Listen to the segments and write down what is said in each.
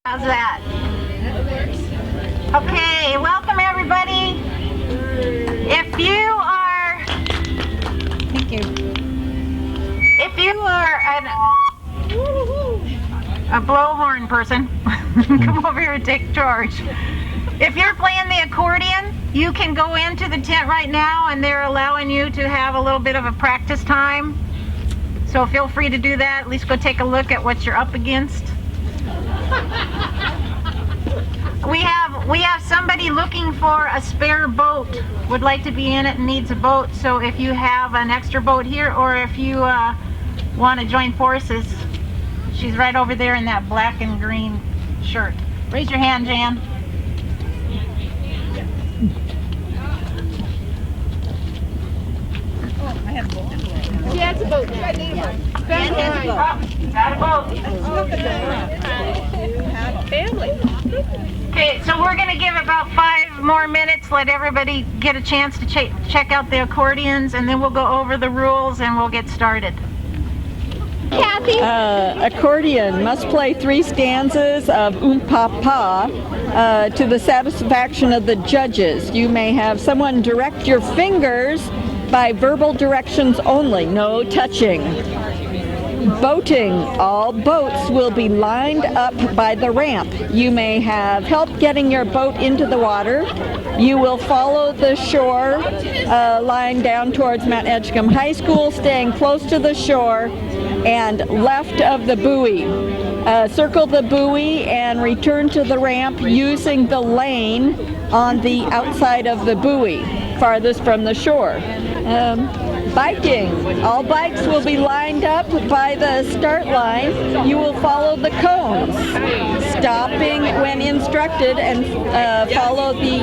How's that? Okay, welcome everybody. If you are, thank you. If you are a blowhorn person, come over here and take charge. If you're playing the accordion, you can go into the tent right now and they're allowing you to have a little bit of a practice time. So feel free to do that. At least go take a look at what you're up against. We have somebody looking for a spare boat, would like to be in it and needs a boat. So if you have an extra boat here, or if you want to join forces, she's right over there in that black and green shirt. Raise your hand, Jan. I have a boat. She has a boat. I need a boat. Jan has a boat. Got a boat. You have a family. Okay, so we're going to give about 5 more minutes, let everybody get a chance to check out the accordions, and then we'll go over the rules and we'll get started. Kathy? Accordion must play 3 stanzas of Pa to the satisfaction of the judges. You may have someone direct your fingers by verbal directions only, no touching. Boating. All boats will be lined up by the ramp. You may have help getting your boat into the water. You will follow the shore line down towards Mount Edgecombe High School, staying close to the shore and left of the buoy. Circle the buoy and return to the ramp using the lane on the outside of the buoy, farthest from the shore. Biking. All bikes will be lined up by the start line. You will follow the cones, stopping when instructed, and follow the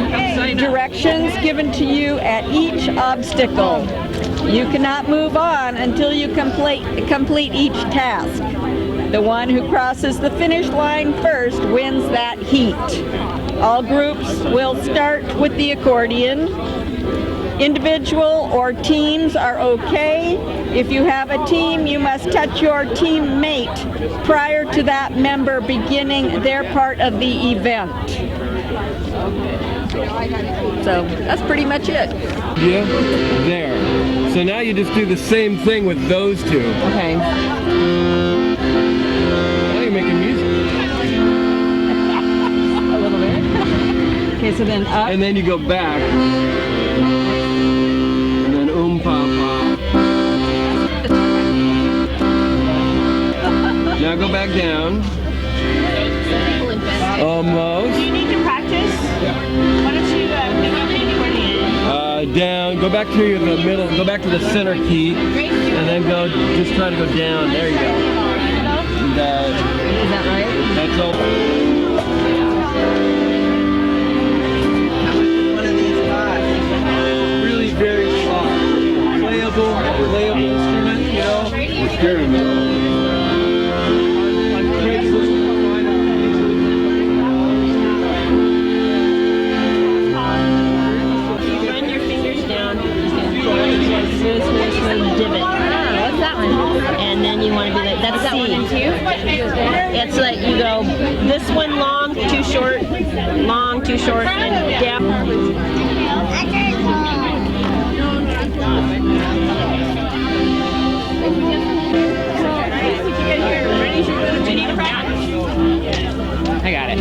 directions given to you at each obstacle. You cannot move on until you complete each task. The one who crosses the finish line first wins that heat. All groups will start with the accordion. Individual or teams are okay. If you have a team, you must touch your teammate prior to that member beginning their part of the event. So that's pretty much it. Yeah, there. So now you just do the same thing with those 2. Okay. Now you're making music. A little bit. Okay, so then up. And then you go back. Now go back down. Almost. Do you need to practice? Why don't you pick up the accordion? Down. Go back to the middle. Go back to the center key, and then go. Just try to go down. There you go. Is that right? That's all. One of these guys. Really very soft, playable instrument. You know. We're scaring them. And then you want to be like, that's C. It's like you go, this one long, too short, long, too short, and down. Do you need to practice? I got it.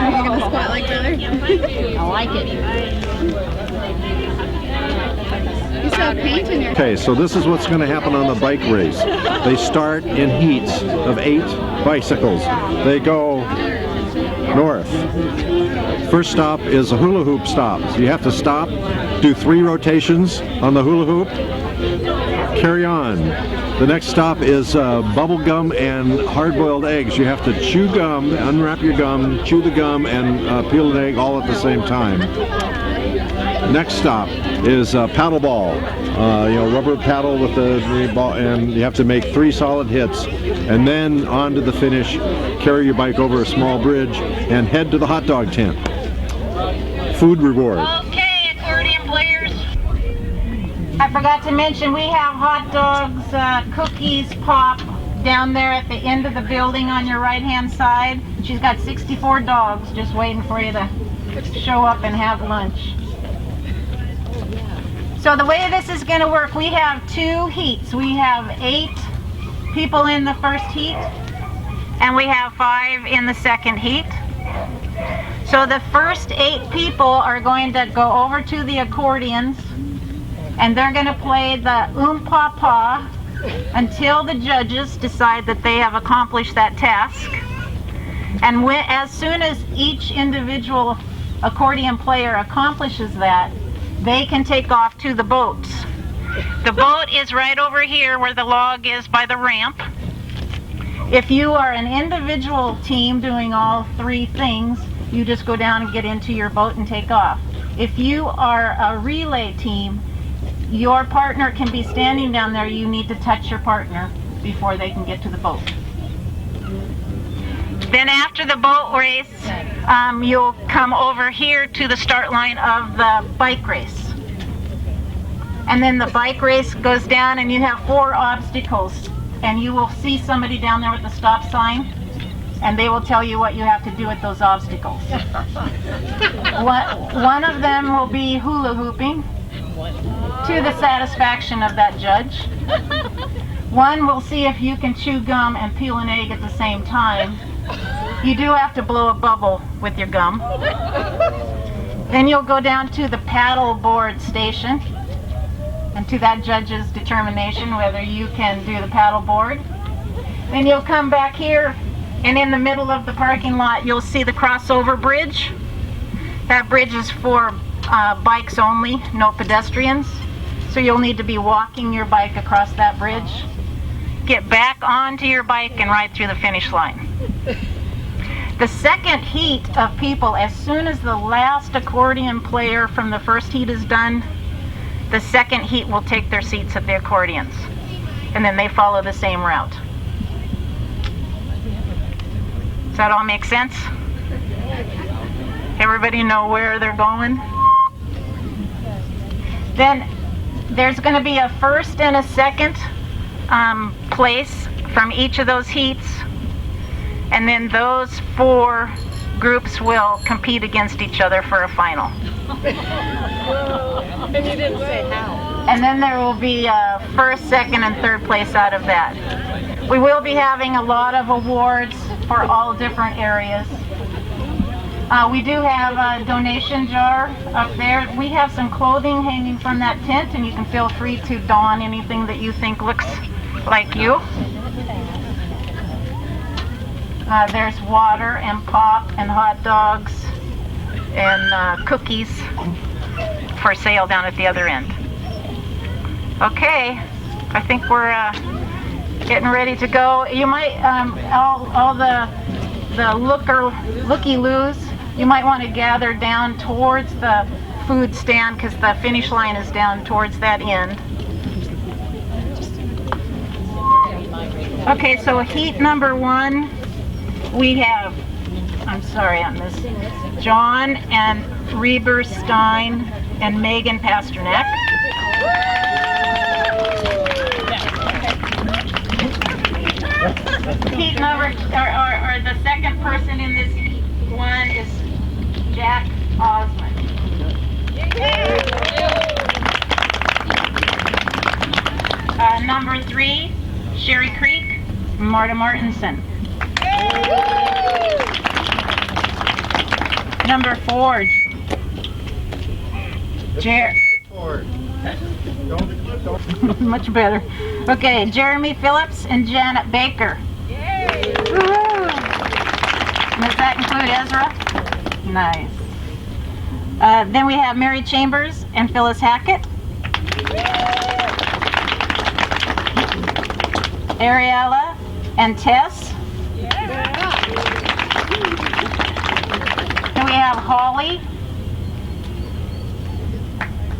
You're gonna squat like that? I like it. Okay, so this is what's going to happen on the bike race. They start in heats of 8 bicycles. They go north. First stop is a hula hoop stop. So you have to stop, do 3 rotations on the hula hoop, carry on. The next stop is bubble gum and hard-boiled eggs. You have to chew gum, unwrap your gum, chew the gum, and peel an egg all at the same time. Next stop is paddle ball. Rubber paddle with the ball, and you have to make 3 solid hits. And then on to the finish, carry your bike over a small bridge, and head to the hot dog tent. Food reward. Okay, accordion players. I forgot to mention we have hot dogs, cookies, pop down there at the end of the building on your right-hand side. She's got 64 dogs just waiting for you to show up and have lunch. So the way this is going to work, we have 2 heats. We have 8 people in the first heat, and we have 5 in the second heat. So the first 8 people are going to go over to the accordions, and they're going to play the Pa until the judges decide that they have accomplished that task. And as soon as each individual accordion player accomplishes that, they can take off to the boats. The boat is right over here where the log is by the ramp. If you are an individual team doing all 3 things, you just go down and get into your boat and take off. If you are a relay team, your partner can be standing down there. You need to touch your partner before they can get to the boat. Then after the boat race, you'll come over here to the start line of the bike race. And then the bike race goes down and you have 4 obstacles. And you will see somebody down there with the stop sign, and they will tell you what you have to do with those obstacles. One of them will be hula hooping to the satisfaction of that judge. One will see if you can chew gum and peel an egg at the same time. You do have to blow a bubble with your gum. Then you'll go down to the paddle board station, and to that judge's determination whether you can do the paddle board. Then you'll come back here, and in the middle of the parking lot you'll see the crossover bridge. That bridge is for bikes only, no pedestrians. So you'll need to be walking your bike across that bridge. Get back onto your bike and ride through the finish line. The second heat of people, as soon as the last accordion player from the first heat is done, the second heat will take their seats at the accordions. And then they follow the same route. Does that all make sense? Everybody know where they're going? Then there's going to be a first and a second place from each of those heats. And then those 4 groups will compete against each other for a final. And you didn't say how. And then there will be first, second, and third place out of that. We will be having a lot of awards for all different areas. We do have a donation jar up there. We have some clothing hanging from that tent, and you can feel free to don anything that you think looks like you. There's water and pop and hot dogs and cookies for sale down at the other end. Okay, I think we're getting ready to go. You might, all the looky-loos, you might want to gather down towards the food stand because the finish line is down towards that end. Okay, so heat number 1, we have, I'm sorry, I missed John and Reber Stein and Megan Pasternak. Heat number, or the second person in this heat 1 is Jack Osmond. Number 3, Sherry Creek, Marta Martinson. Number 4, much better. Okay, Jeremy Phillips and Janet Baker. Does that include Ezra? Nice. Then we have Mary Chambers and Phyllis Hackett. Ariella and Tess. Then we have Holly.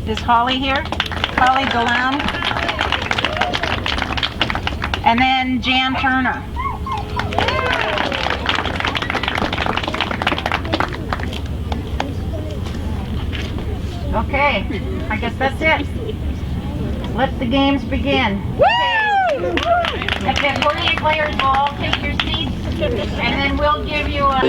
Is Holly here? Holly Delam. And then Jan Turner. Okay, I guess that's it. let the games begin. The accordion players will all take your seats, and then we'll give you a...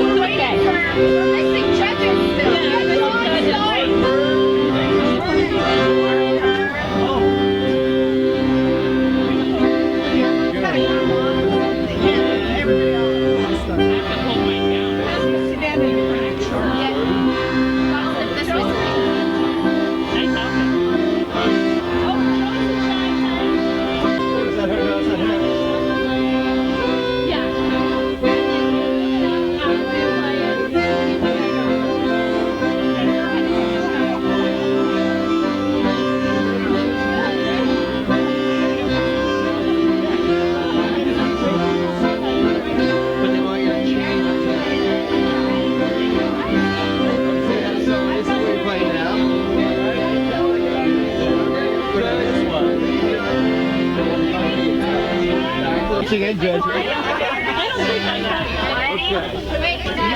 Again, Judge. You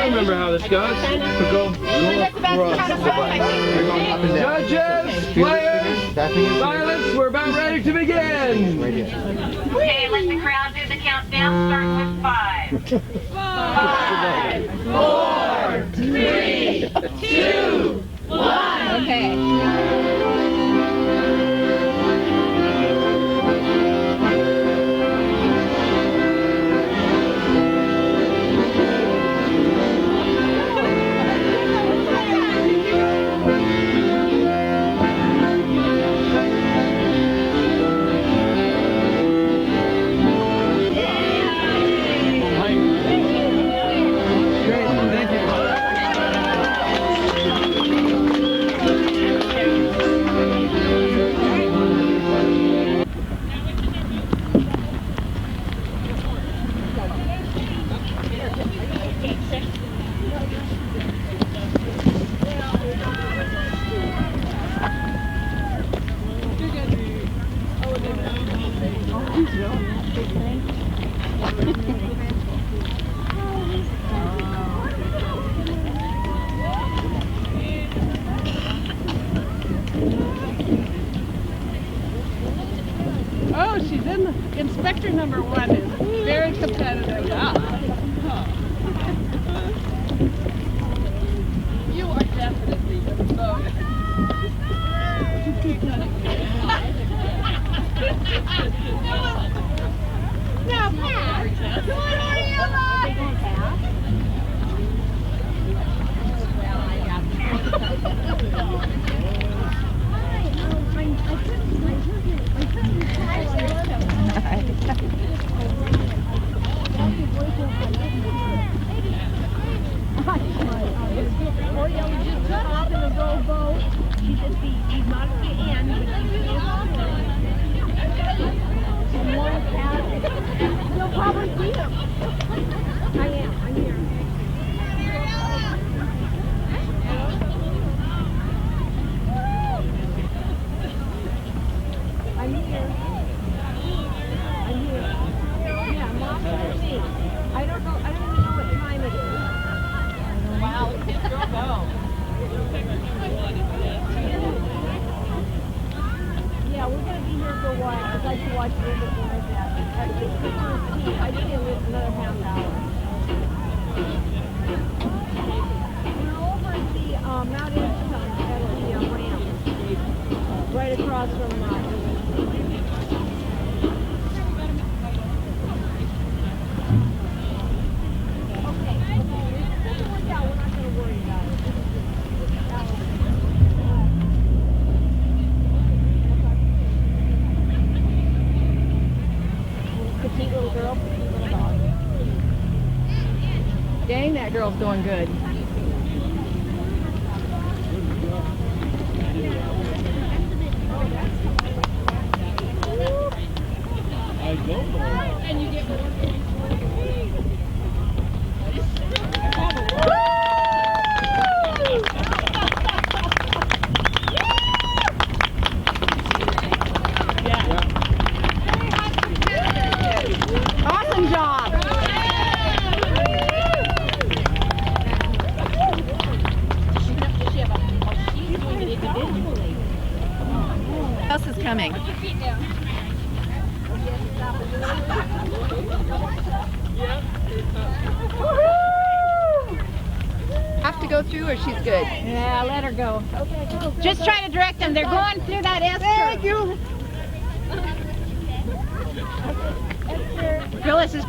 remember how this goes? Go across. Judges, players, silence. We're about ready to begin. Okay, let the crowd do the countdown. Start with 5. 5, 4, 3, 2, 1. Okay. Oh, she's in the inspector number 1 is very competitive. Yeah. You are definitely the vote. Now, Pat, come on, you'll probably see him. I am. I'm here. I'm here. I'm here. Yeah, Mom and me. I don't know. I don't even know what time it is. Wow, look at this girl go. Yeah, we're going to be here for a while. I'd like to watch a little bit more of that. I think another half hour. We're over at the Mount Edgecombe at the ramp, right across from Okay. Yeah, we're not going to worry about it. Petite little girl, petite little dog. Dang, that girl's doing good. And you get more. Awesome job. What else is coming? Have to go through or she's good? Yeah, let her go. Okay, go. Just try to direct them. They're going through that S curve. Thank you. Phyllis is.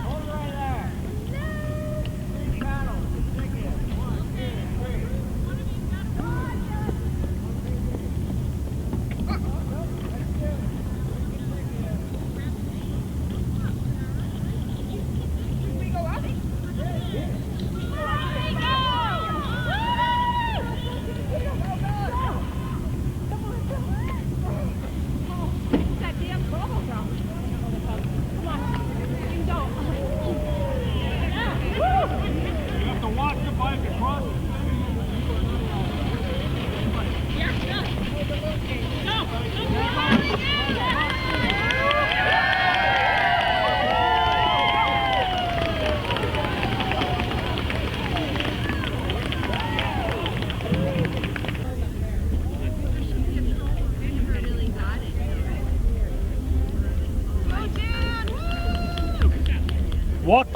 Walk.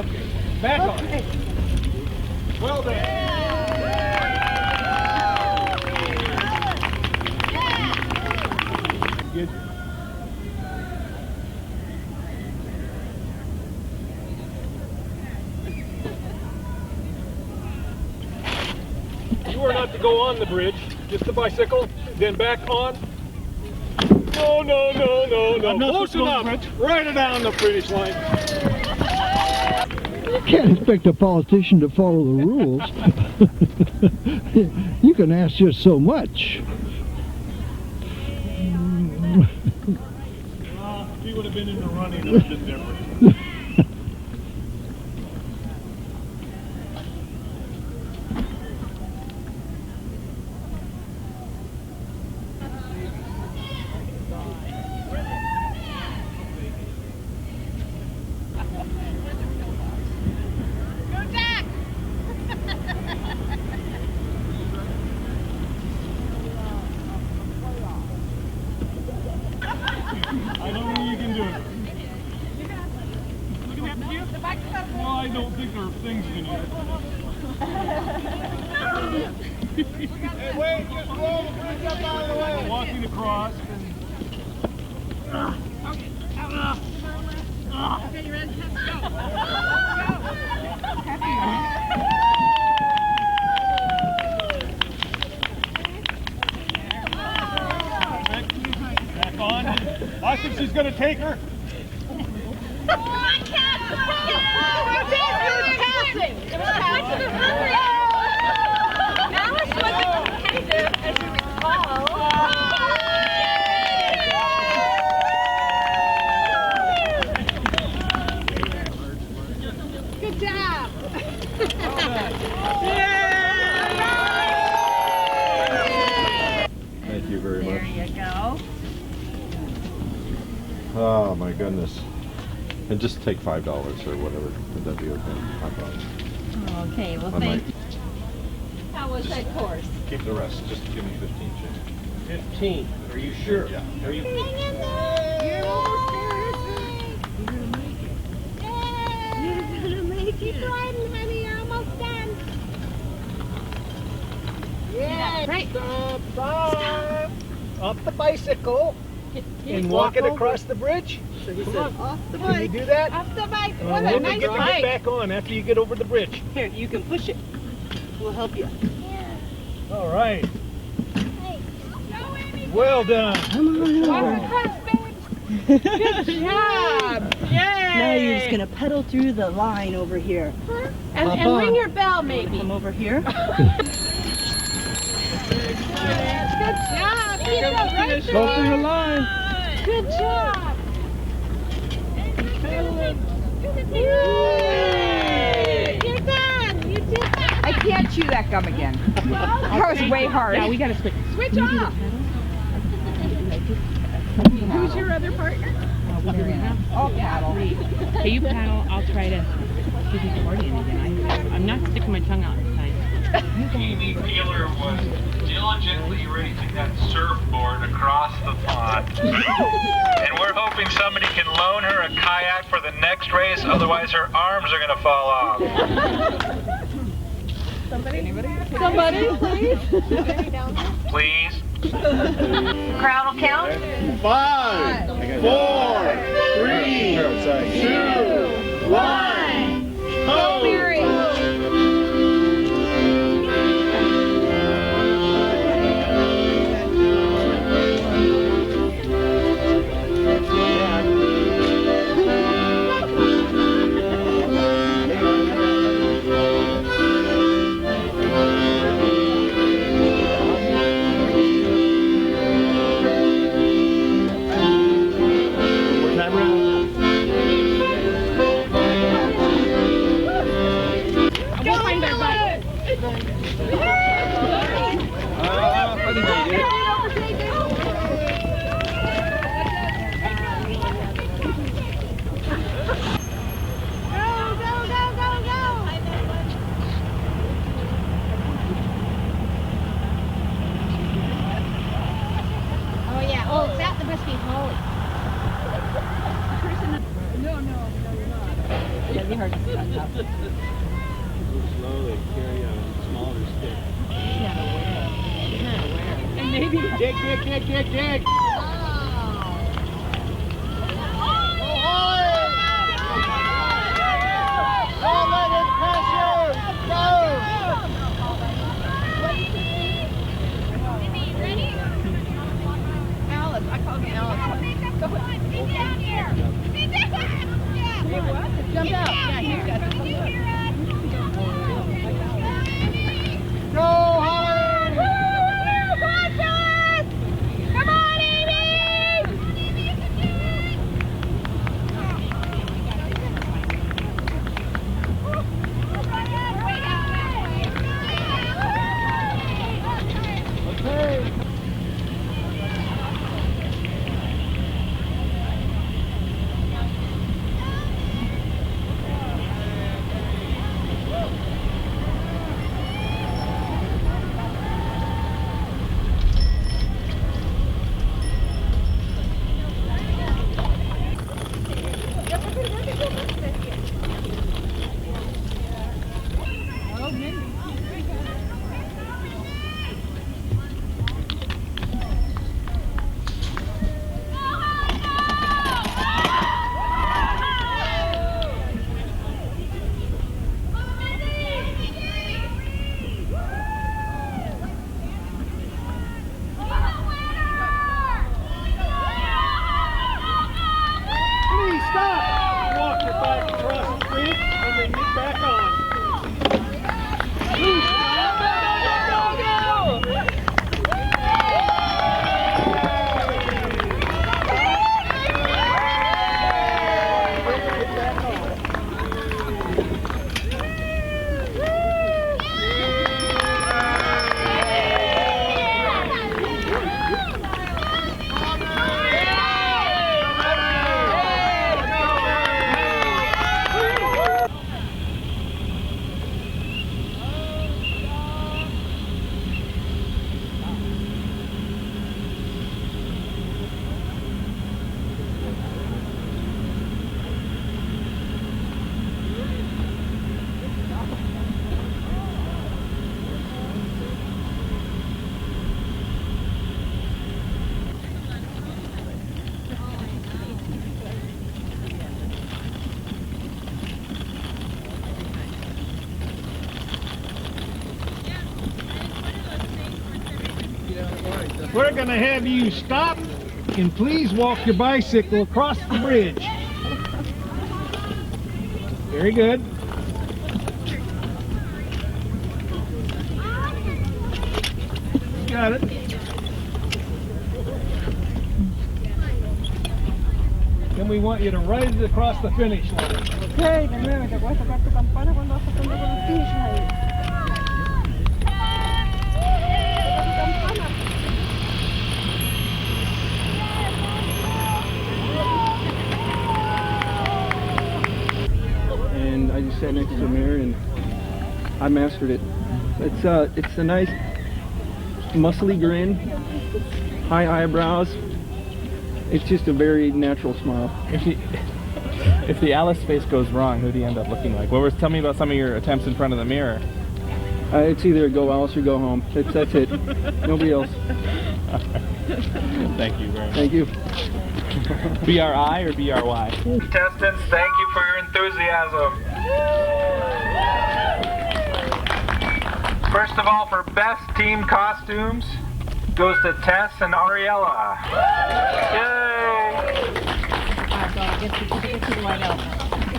Back on. Well done. Good. You are not to go on the bridge, just the bicycle, then back on. No, no, no, no, no. Close enough. Right down the finish line. You can't expect a politician to follow the rules. You can ask just so much. Well, if he would have been in the running, it would have been different. I don't know you can do it. Looking at you? Well, I don't think there are things you can do. Hey, wait, just roll the bridge up out of the way. Walking across and... Okay, you ready? Let's go. Back on. I think she's going to take her. I can't. It was passing. Alice wasn't competitive, as you recall. Good job. Thank you very much. There you go. Oh my goodness. And just take $5 or whatever. Would that be okay? $5. Okay, well, I might How was that course? keep the rest. Just give me 15 change. 15. Are you sure? Yeah. Are you? You're gonna make it. Keep riding, honey. You're almost done. Yeah. Right. Stop. Off the bicycle and walk it across the bridge. Come on. Off the Can you bike. do that? Off the bike. And What a then nice you get to bike. get back on after you get over the bridge. Here, you can push it. We'll help you. All right. Well done. Walk across, babe. Good job. Yay. Now you're just gonna pedal through the line over here. And ring your bell, maybe. Come over here. Good job. Keep it right Go through the there. line. Good job. Yay. You're done. You did that. I can't chew that gum again. That was way hard. Yeah, we gotta switch. Switch off. Who's your other partner? Oh, paddle. Okay, you paddle. I'll try to give you accordion again. I'm not sticking my tongue out this time. Amy Taylor was still diligently racing that surfboard across the pond. And we're hoping somebody can loan her a kayak for the next race, otherwise her arms are going to fall off. Somebody, please. Please. Crowd will count. 5, 4, 3, 2, 1. Go! Slowly carry a smaller stick. And maybe dig. Don't let it pressure! Go! Ready? Alice, I call me Alice. Go on, sit down here. Sit down. Yeah. What? Jump out. Yeah, here. Go, Holly! Woo! Precious! Come on, Amy! Okay. We're going to have you stop and please walk your bicycle across the bridge. Very good. Got it. Then we want you to ride it across the finish line. Okay, te puedes tocar tu campana cuando vas pasando por el finish line. And I just sat next to a mirror and I mastered it. It's a nice muscly grin, high eyebrows. It's just a very natural smile. If the Alice face goes wrong, who do you end up looking like? Tell me about some of your attempts in front of the mirror. It's either go Alice or go home. That's it. Nobody else. Thank you very much. Thank you. BRI or BRY? Contestants, thank you for your enthusiasm. First of all, for best team costumes, goes to Tess and Ariella. Yay!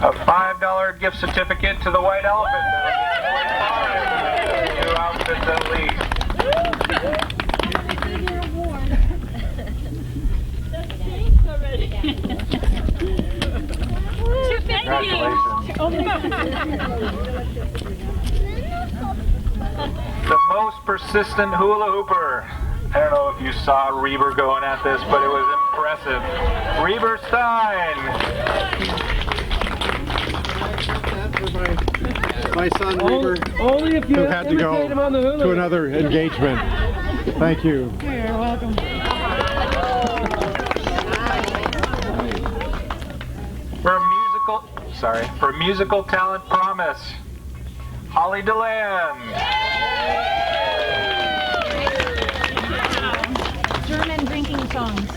A $5 gift certificate to the White Elephant. Two outfits at least. The most persistent hula hooper. I don't know if you saw Reber going at this, but it was impressive. Reber Stein. My son Reber, only if you who had to go to another engagement. Thank you. You're welcome. For musical talent promise, Holly DeLand. German drinking songs.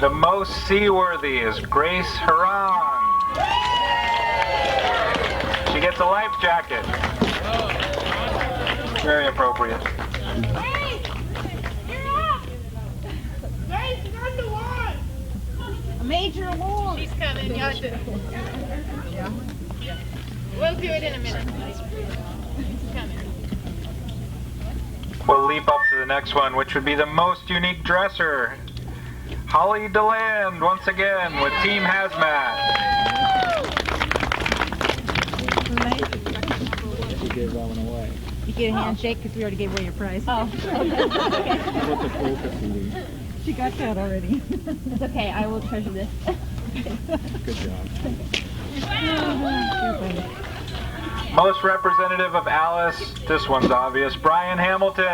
The most seaworthy is Grace Harang. She gets a life jacket. Very appropriate. Major award. She's coming. Y'all do. Yeah. We'll do it in a minute. She's coming. We'll leap up to the next one, which would be the most unique dresser. Holly DeLand, once again, with Team Hazmat. You gave that one away. You get a handshake because we already gave away your prize. Oh. What's a focus CD? She got that already. It's okay. I will treasure this. Good job. Most representative of Alice, this one's obvious, Brian Hamilton.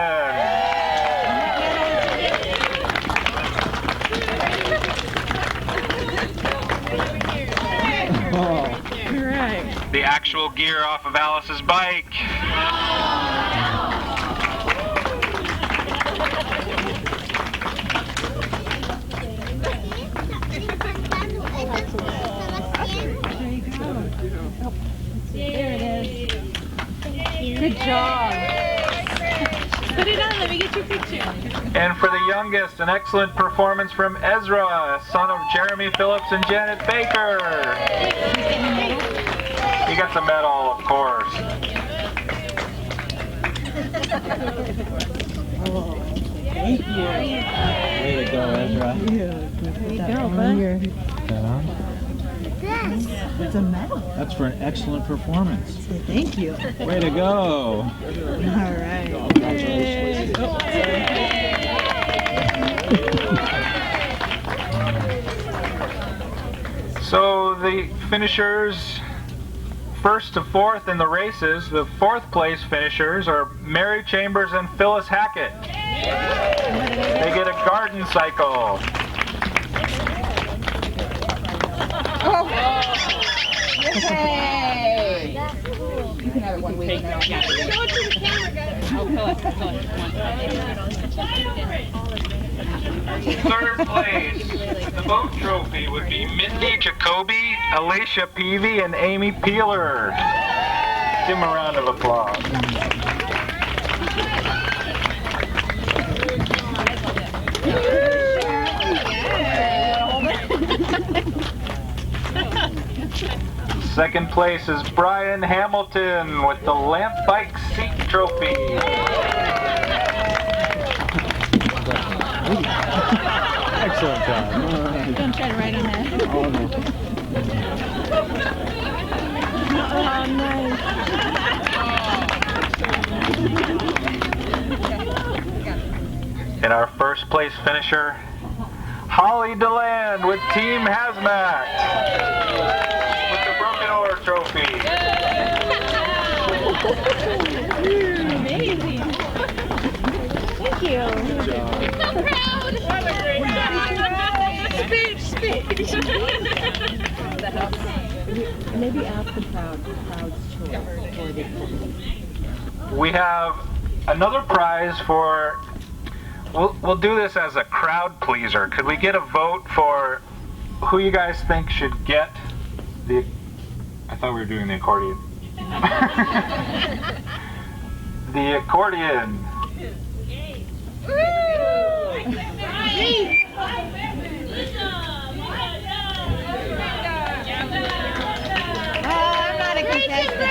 Oh. You're right. The actual gear off of Alice's bike. There it is. Good job. Put it on. Let me get your picture. And for the youngest, an excellent performance from Ezra, son of Jeremy Phillips and Janet Baker. He gets a medal, of course. Thank you. Way to go, Ezra. There you go, bud. It's a medal. That's for an excellent performance. Thank you. Way to go. All right. So the finishers, first to fourth in the races, the fourth place finishers are Mary Chambers and Phyllis Hackett. They get a garden cycle. Oh. Yay! You can have it one week now. Show it to the camera, guys. Oh, Third place, the boat trophy would be Mindy Jacoby, Alicia Peavy, and Amy Peeler. Give them a round of applause. Second place is Brian Hamilton with the Lamp Bike Seat Trophy. Excellent job. Don't try to write on that. Oh, no. Oh, nice. And our first place finisher, Holly DeLand with Team Hazmat. With the broken trophy. Amazing. Thank you. Good job. So proud. What a great job. Speech. Maybe ask the crowd's choice. We have another prize for, we'll do this as a crowd pleaser. Could we get a vote for who you guys think should get the, I thought we were doing the accordion. The accordion. I'm not a contestant.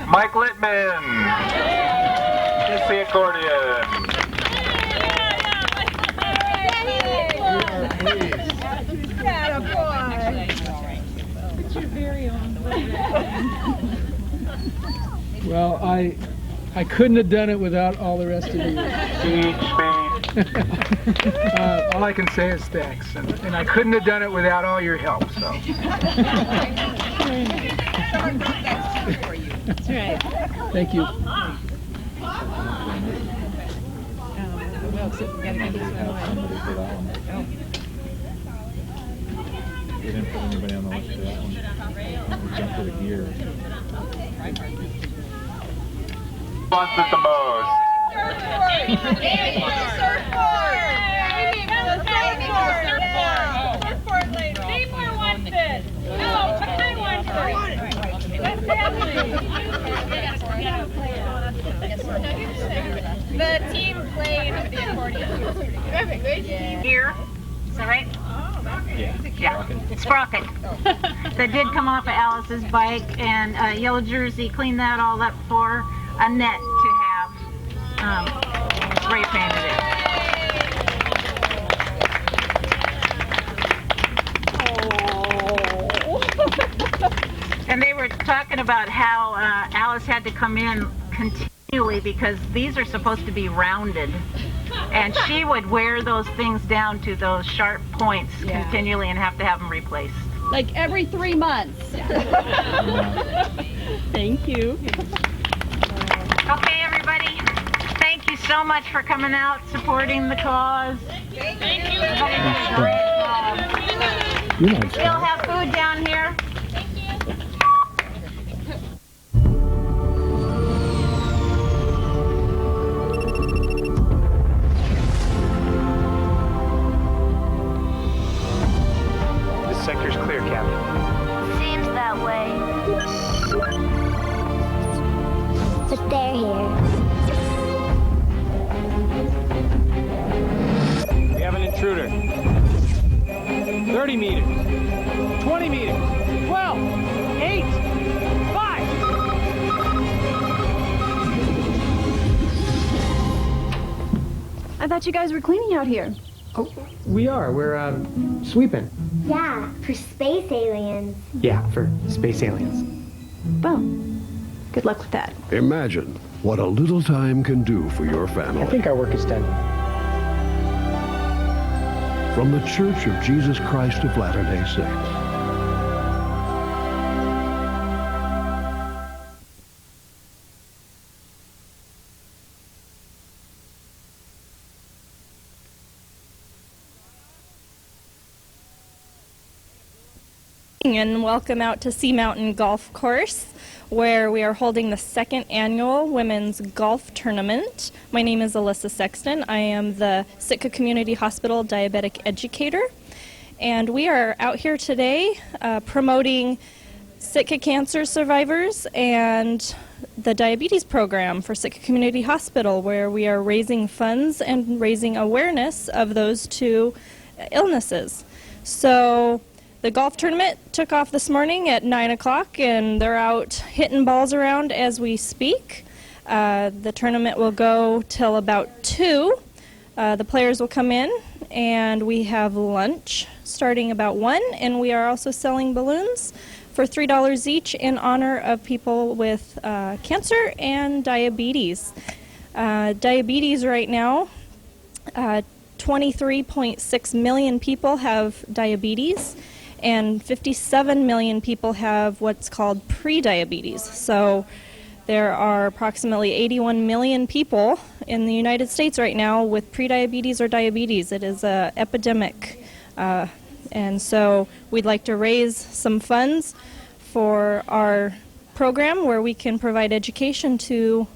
Mike Littman is the accordion. Well, I couldn't have done it without all the rest of you. All I can say is thanks, and I couldn't have done it without all your help. So. That's right. Thank you. We didn't put anybody on the list for that one. We jumped to the gear. Wants it the most? Surfboard lady. Seymour wants it. No, I want it. What's happening? The team played the accordion. Here. Is that right? Yeah. Sprocket. That did come off of Alice's bike, and Yellow Jersey cleaned that all up for Annette to have spray painted it. And they were talking about how Alice had to come in continually because these are supposed to be rounded. And she would wear those things down to those sharp points continually and have to have them replaced. Like every 3 months. Thank you. Okay, everybody. Thank you so much for coming out, supporting the cause. Thank you. We'll have food down here. Sector's clear, Captain. Seems that way. But they're here. We have an intruder. 30 meters. 20 meters. 12. 8. 5. I thought you guys were cleaning out here. Oh, we are. We're sweeping. Yeah, for space aliens. Yeah, for space aliens. Well, good luck with that. Imagine what a little time can do for your family. I think our work is done. From the Church of Jesus Christ of Latter-day Saints. And welcome out to Sea Mountain Golf Course, where we are holding the second annual Women's Golf Tournament. My name is Alyssa Sexton. I am the Sitka Community Hospital Diabetic Educator, and we are out here today promoting Sitka cancer survivors and the diabetes program for Sitka Community Hospital, where we are raising funds and raising awareness of those two illnesses. So the golf tournament took off this morning at 9 o'clock, and they're out hitting balls around as we speak. The tournament will go till about 2. The players will come in, and we have lunch starting about 1, and we are also selling balloons for $3 each in honor of people with cancer and diabetes. Diabetes right now 23.6 million people have diabetes, and 57 million people have what's called pre-diabetes. So there are approximately 81 million people in the United States right now with pre-diabetes or diabetes. It is an epidemic. And so we'd like to raise some funds for our program where we can provide education to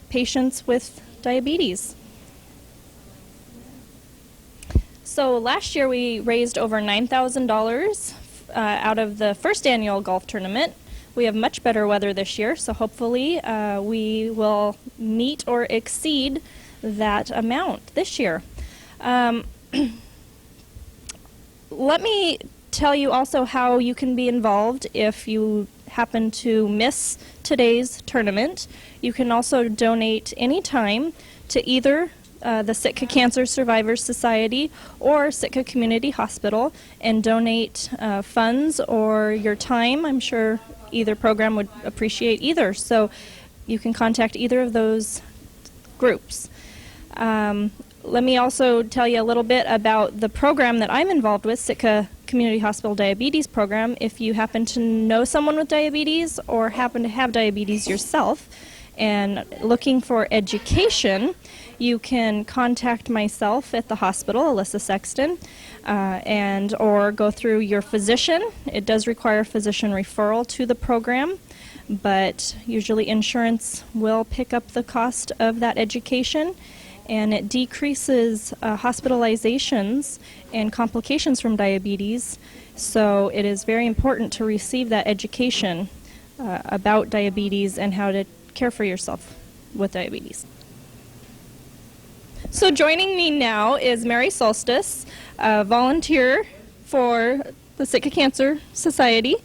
patients with diabetes. So last year we raised over $9,000 out of the first annual golf tournament. We have much better weather this year, so hopefully we will meet or exceed that amount this year. Let me tell you also how you can be involved if you happen to miss today's tournament. You can also donate anytime to either the Sitka Cancer Survivors Society or Sitka Community Hospital and donate funds or your time. I'm sure either program would appreciate either, so you can contact either of those groups. Let me also tell you a little bit about the program that I'm involved with, Sitka Community Hospital Diabetes Program. If you happen to know someone with diabetes or happen to have diabetes yourself and looking for education, you can contact myself at the hospital, Alyssa Sexton, and or go through your physician. It does require physician referral to the program, but usually insurance will pick up the cost of that education, and it decreases hospitalizations and complications from diabetes. So it is very important to receive that education about diabetes and how to care for yourself with diabetes. So joining me now is Mary Solstice, a volunteer for the Sitka Cancer Society,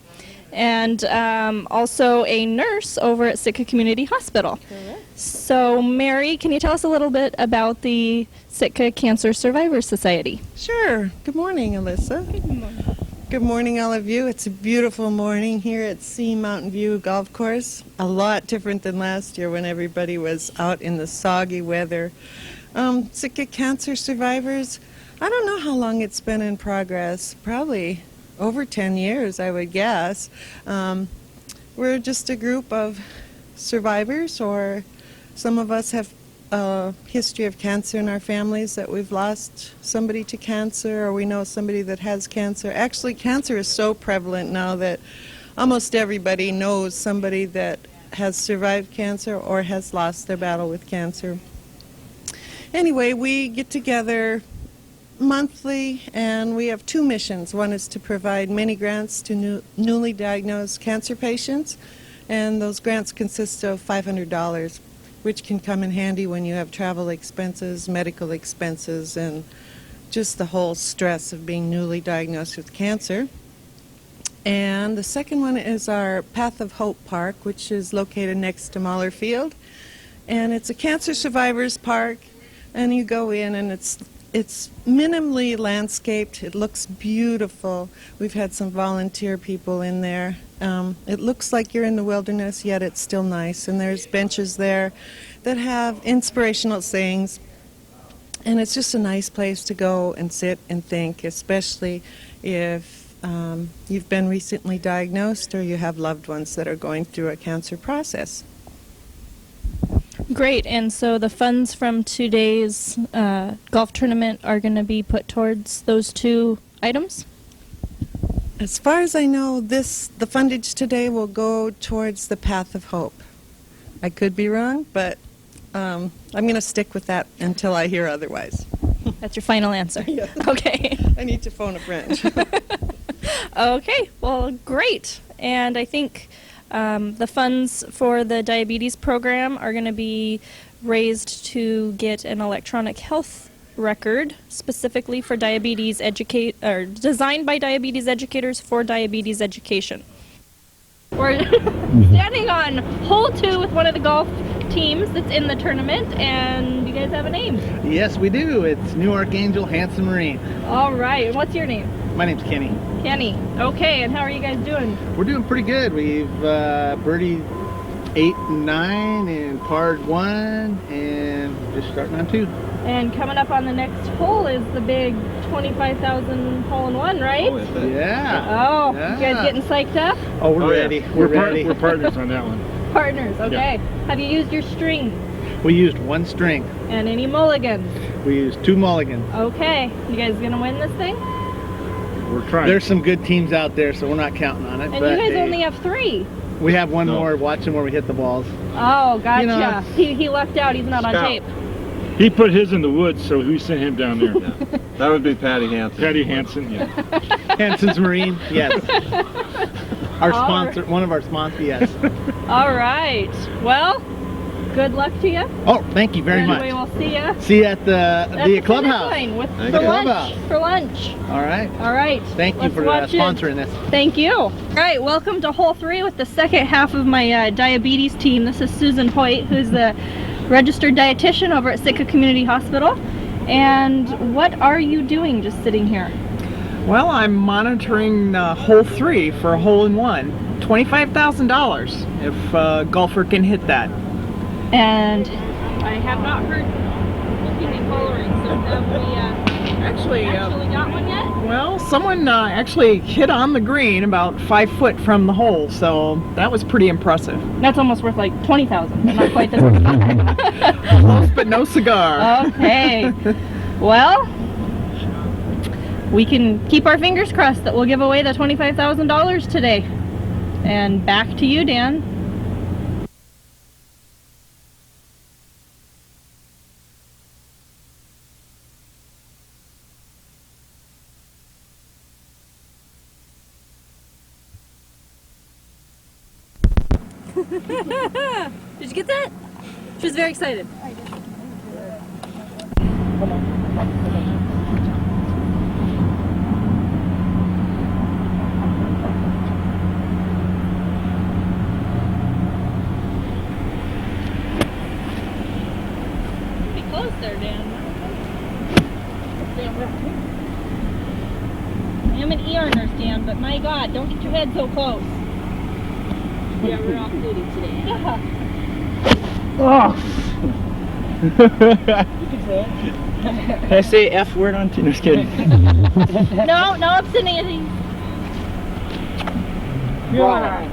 and also a nurse over at Sitka Community Hospital. Correct. So Mary, can you tell us a little bit about the Sitka Cancer Survivors Society? Sure. Good morning, Alyssa. Good morning. Good morning, all of you. It's a beautiful morning here at Sea Mountain View Golf Course. A lot different than last year when everybody was out in the soggy weather. Sitka Cancer Survivors, I don't know how long it's been in progress, probably over 10 years, I would guess. We're just a group of survivors, or some of us have a history of cancer in our families, that we've lost somebody to cancer, or we know somebody that has cancer. Actually, cancer is so prevalent now that almost everybody knows somebody that has survived cancer or has lost their battle with cancer. Anyway, we get together monthly, and we have two missions. One is to provide many grants to newly diagnosed cancer patients, and those grants consist of $500, which can come in handy when you have travel expenses, medical expenses, and just the whole stress of being newly diagnosed with cancer. And the second one is our Path of Hope Park, which is located next to Mahler Field, and it's a cancer survivors park. And you go in, and it's minimally landscaped. It looks beautiful. We've had some volunteer people in there. It looks like you're in the wilderness, yet it's still nice. And there's benches there that have inspirational sayings. And it's just a nice place to go and sit and think, especially if you've been recently diagnosed or you have loved ones that are going through a cancer process. Great, and so the funds from today's golf tournament are going to be put towards those two items? As far as I know, the fundage today will go towards the Path of Hope. I could be wrong, but I'm going to stick with that until I hear otherwise. That's your final answer? Yeah. Okay. I need to phone a friend. Okay, well, great. And I think the funds for the diabetes program are going to be raised to get an electronic health record specifically for diabetes designed by diabetes educators for diabetes education. We're standing on hole 2 with one of the golf teams that's in the tournament, and you guys have a name? Yes, we do. It's New Archangel Hanson Marine. All right, and what's your name? My name's Kenny. Kenny. Okay, and how are you guys doing? We're doing pretty good. We've birdied 8 and 9 in part 1 and just starting on 2. And coming up on the next hole is the big 25,000 hole-in-one, right? Yeah. Oh, yeah. you guys getting psyched up? Oh, we're ready. Yeah. We're ready. We're partners on that one. Partners, okay. Yeah. Have you used your string? We used 1 string. And any mulligans? We used 2 mulligans. Okay. You guys gonna win this thing? We're trying. There's some good teams out there, so we're not counting on it. And but you guys hey, only have 3. we have one more watching where we hit the balls. Oh, gotcha. You know, he lucked out. He's not on tape. He put his in the woods, so we sent him down there. That would be Patty Hansen. Patty Hansen, yeah. Hansen's Marine, yes. Our All sponsor, one of our sponsors, yes. All right. Well, good luck to you. Oh, thank you very much. We will see you. See you at the clubhouse. For lunch. For lunch. All right. All right. Thank you for sponsoring this. Thank you. All right, welcome to hole 3 with the second half of my diabetes team. This is Susan Hoyt, who's the registered dietitian over at Sitka Community Hospital. And what are you doing just sitting here? Well, I'm monitoring hole 3 for a hole-in-one. $25,000 if a golfer can hit that. And I have not heard looking and coloring, so have we actually got one yet? Well, someone actually hit on the green about 5 foot from the hole, so that was pretty impressive. That's almost worth like 20,000, but not quite this much. Close, but no cigar. Okay. Well, we can keep our fingers crossed that we'll give away the $25,000 today. And back to you, Dan. Did you get that? She was very excited. Pretty close there, Dan. I am an ER nurse, Dan, but my God, don't get your head so close. Yeah, we're off duty today. Yeah. Oh! Can I say F word on TV? No, just kidding. No obscenity. You're all right.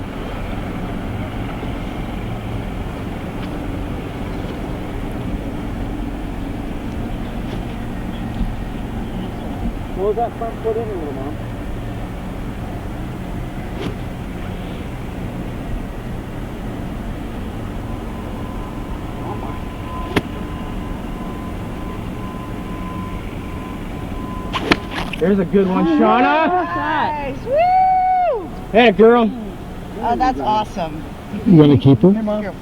What was that front foot in a little, Mom? There's a good one, Shauna. Nice. Woo! Hey, girl. Oh, that's awesome. You gonna keep her?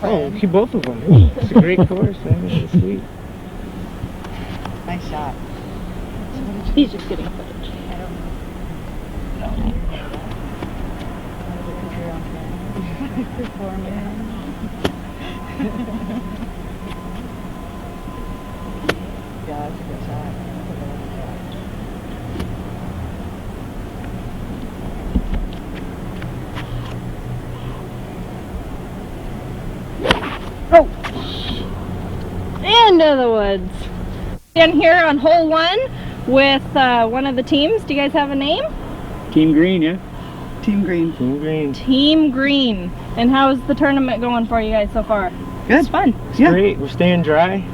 Oh, keep both of them. It's a great course. It's sweet. Nice shot. He's just getting footage. Yeah, that's a good shot. Oh! Into the woods. In here on hole 1 with one of the teams. Do you guys have a name? Team Green, yeah? Team Green. Team Green. Team Green. And how's the tournament going for you guys so far? Good. It's fun. It's great. We're staying dry.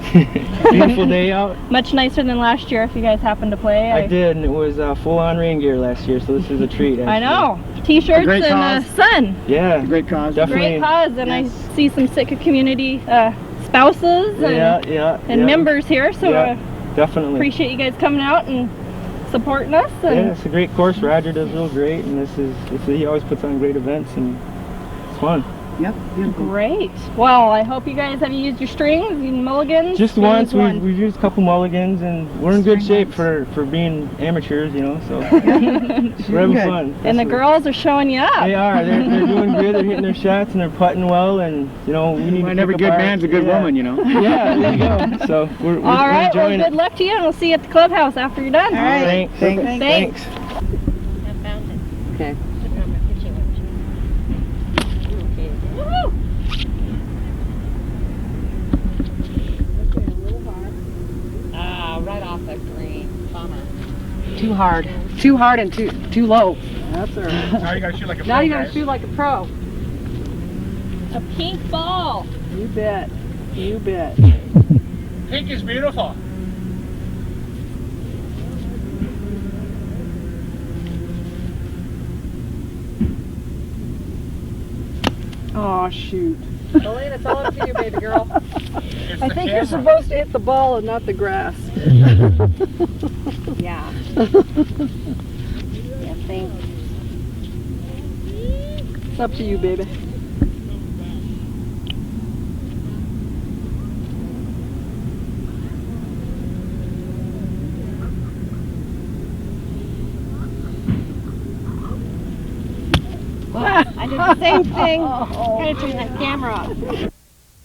Beautiful day out. Much nicer than last year if you guys happened to play. I did, and it was full-on rain gear last year, so this is a treat. I know. T-shirts and sun. Yeah. Great cause. Definitely. Great cause, and I see some Sitka community spouses and members here, so definitely. Appreciate you guys coming out and supporting us. And yeah, it's a great course. Roger does real great, and he always puts on great events, and it's fun. Yep. Great. Well, I hope you guys have used your strings and mulligans. Just once. We've used a couple mulligans, and we're in good shape for being amateurs, you know. So we're having fun. And the girls are showing you up. They are. They're doing good. They're hitting their shots and they're putting well, and you know we need. Every good man's a good woman, you know. Yeah, there you go. So we're all right. Well, enjoying good luck to you, and we'll see you at the clubhouse after you're done. All right. Thanks. I found it. Okay. Put it on my pitching wedge. Okay. Woohoo! hard. Too hard and too low. That's all right. Now you gotta shoot like a pro. Now you gotta guys. shoot like a pro. A pink ball. You bet. You bet. Pink is beautiful. Oh, shoot. Elaine, it's all up to you, baby girl. I think you're supposed to hit the ball and not the grass. Yeah. Yeah, thanks. It's up to you, baby. I did the same thing. I'm gonna turn that camera off.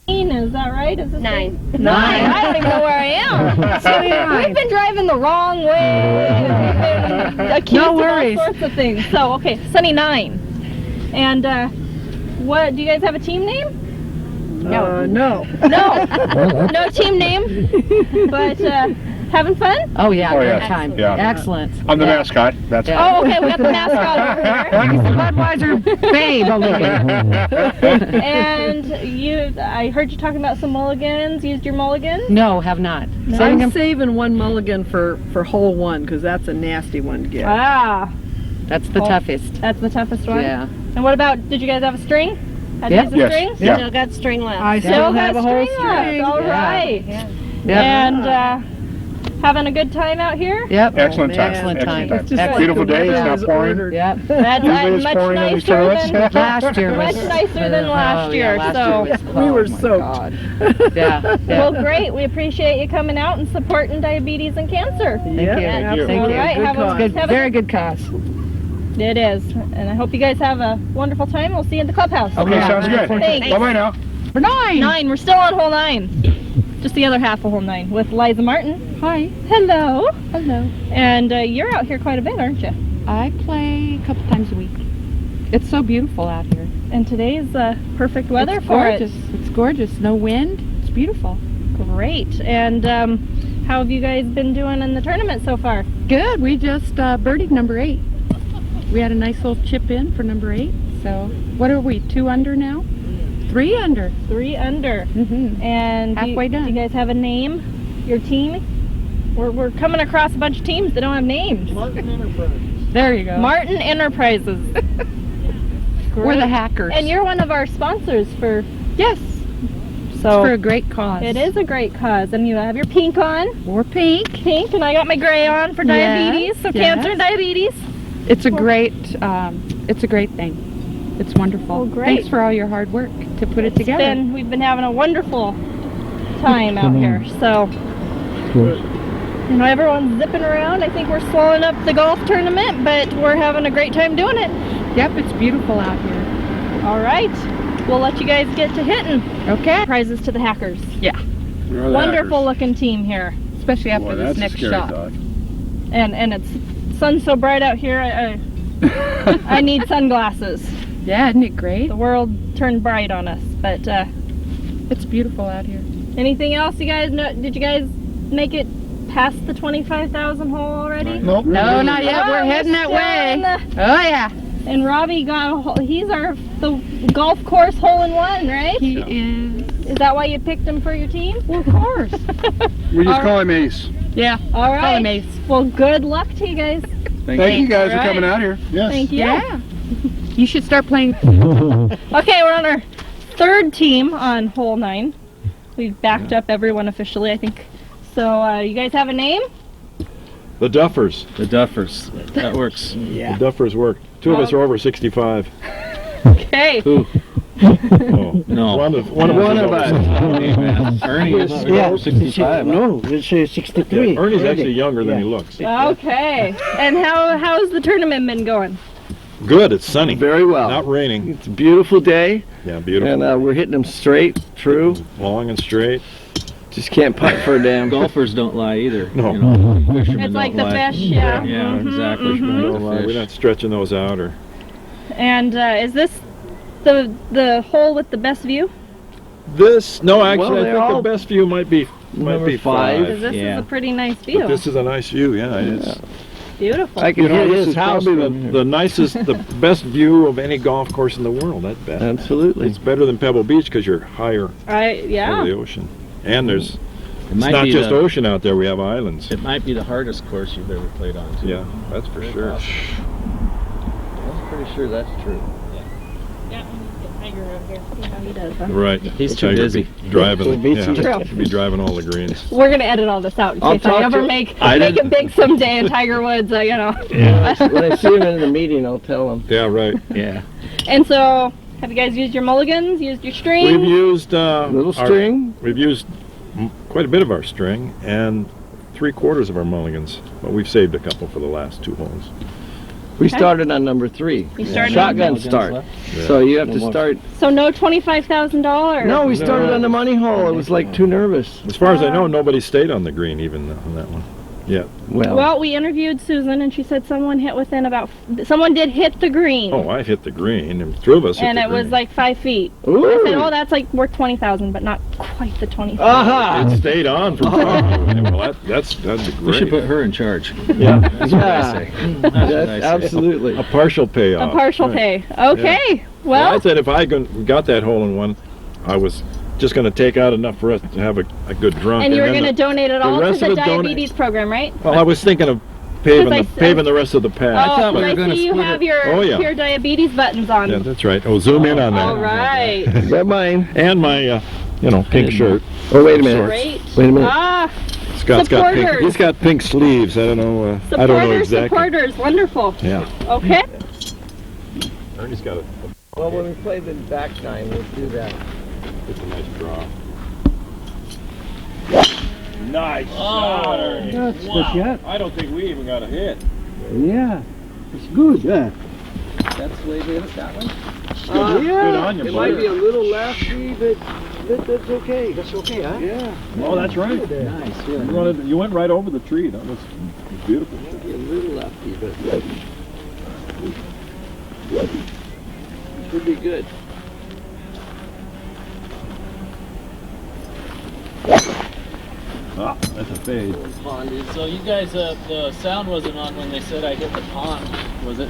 Is that right? Is this 9. 9? I don't even know where I am. We've been driving the wrong way. We've been accused No of worries. all sorts of things. So, okay, Sunny 9. And what, do you guys have a team name? No. No. No team name. But having fun? Oh yeah, Oh, good yeah. time. Yeah. Excellent. I'm the mascot. That's Oh, okay, we got the mascot over here. Budweiser babe over here. And I heard you talking about some mulligans. Used your mulligan? No, have not. I'm saving one mulligan for hole 1 because that's a nasty one to get. Ah. That's the toughest. That's the toughest one? Yeah. And what about, did you guys have a string? Had to Yep. use a Yes. string? Yeah. Still got string left. I Still still got have a whole string left. string. All Yeah. right. Yep. And having a good time out here? Yep. Excellent time. Excellent time. It's just like Beautiful the day. It's weather not is pouring. ordered. Yep. That's Usually it's much pouring in these nicer tournaments. than Last year much was nicer than last oh, year. Yeah, last So year was, We were oh my soaked. God. Yeah. well, great. We appreciate you coming out and supporting diabetes and cancer. Thank Yep, you. absolutely. Thank you. All right, Good have a- cause. Good, have a- very good cause. It is. And I hope you guys have a wonderful time. We'll see you in the clubhouse. Okay, Yeah. sounds good. Thanks. Bye-bye now. For 9. 9. We're still on hole 9. Just the other half of hole 9 with Liza Martin. Hi. Hello. Hello. And you're out here quite a bit, aren't you? I play a couple times a week. It's so beautiful out here. And today's perfect weather It's for gorgeous. It's gorgeous. No wind. It's beautiful. it. Great. And how have you guys been doing in the tournament so far? Good. We just birdied number 8. We had a nice little chip in for number 8. So what are we? 2 under now? 3 under. 3 under. Mm-hmm. And Halfway do done. you guys have a name? Your team? We're coming across a bunch of teams that don't have names. Martin Enterprise. There you go. Martin Enterprises. We're the hackers. And you're one of our sponsors for. Yes. So It's for a great cause. it is a great cause. And you have your pink on. We're pink. Pink, and I got my gray on for diabetes. So cancer and diabetes. It's a great thing. It's wonderful. Oh, great. Thanks for all your hard work to put it together. We've been having a wonderful time out here. So, you know, everyone's zipping around. I think we're slowing up the golf tournament, but we're having a great time doing it. Yep, it's beautiful out here. All right. We'll let you guys get to hitting. Okay. Prizes to the hackers. Yeah. Wonderful looking team here. Especially after Boy, this that's a next scary shot. thought. And it's sun's so bright out here. I need sunglasses. Yeah, isn't it great? The world turned bright on us, but it's beautiful out here. Anything else you guys know? Did you guys make it past the 25,000 hole already? Nope. No, not yet. We're heading that way. Oh yeah. And Robbie got a hole. He's the golf course hole-in-one, right? He is. Is that why you picked him for your team? Well, of course. We just call him Ace. Yeah. All Call right. him Ace. Well, good luck to you guys. Thank you guys for All coming right. out here. Yes. Thank you. Yeah. You should start playing. Okay, we're on our 3rd team on hole 9. We've backed up everyone officially, I think. So, you guys have a name? The Duffers. The Duffers. That works. The Duffers work. 2 of us are over 65. Okay. Who? Oh, No. One of us. Ernie is over 65. No, it's 63. Ernie's actually younger than he looks. Okay. And how's the tournament been going? Good. It's sunny. Very well. Not raining. It's a beautiful day, Yeah, beautiful. and we're hitting them straight, true. Long and straight. Just can't putt for a damn. Golfers don't lie either. No. You know, fishermen It's like don't the lie. fish, yeah. Yeah, exactly. mhm. No lie. We're not stretching those out or. And is this the hole with the best view? This no, actually, Well, I they're think all the best view might be number 5. five. Because this Yeah. is a pretty nice But view. this is a nice view. Yeah, it's Beautiful. I can hear this his is house probably from here. the nicest, the best view of any golf course in the world, I bet. Absolutely. It's better than Pebble Beach because you're higher Yeah. over the ocean. And there's, it's might not be just the- ocean out there, we have islands. It might be the hardest course you've ever played on, too. Yeah, that's for sure. I'm pretty sure that's true. Yeah, Tiger over here. See how he does, huh? Right. He's too Tiger busy. Be driving, He'll beat you. yeah, be driving all the greens. We're gonna edit all this out in I'll case I talk ever to- make I it didn't- big someday in Tiger Woods. You know. Yeah. When I see him in the meeting, I'll tell him. Yeah, right. Yeah. And so, have you guys used your mulligans? Used your string? We've used Little string. We've used quite a bit of our string and 3/4 of our mulligans, but we've saved a couple for the last 2 holes. We started on number 3. You started Shotgun on start. Yeah. So you have to start. So no $25,000. No, we started on the money hole. It was like too nervous. As far as I know, nobody stayed on the green even on that one. Yeah. Well, we interviewed Susan, and she said someone did hit the green. Oh, I hit the green, and 3 of us hit And the it green. was like 5 feet. Ooh. I said, oh, that's like worth 20,000, but not quite the 20,000. Aha! It stayed on for 20. Well, that'd be great. We should put her in charge. Yeah. That's what I say. That's what I say. Absolutely. A partial payoff. A partial Right. pay. Okay. Yeah. Well, I said if I got that hole in one, I was just going to take out enough for us to have a good drunk. and you were then going to donate it the all to rest the of it diabetes program, right? Well, I was thinking of paving the rest of the path. Oh, I see you have your Oh, yeah. pure diabetes buttons on. Yeah, that's right. Oh, zoom in on that. All right. Got mine. And my, pink shirt. Oh, wait a minute. Great. Wait a minute. Ah, Scott's got pink. supporters. He's got pink sleeves. I don't know. I don't know exactly. Supporters. Wonderful. Yeah. Okay. Ernie's got a. Well, when we play the back nine, we'll do that. It's a nice draw. Nice shot, Ernie. That's the shot. I don't think we even got a hit. Yeah, it's good, huh? That's the way they hit that one. Good on you, It buddy. might be a little lefty, but that's okay. That's okay, huh? Yeah. Oh, that's right. Nice. Yeah. You went right over the tree. That was beautiful. Might be a little lefty, but should be good. Ah, that's a fade. So you guys, the sound wasn't on when they said I hit the pond, was it?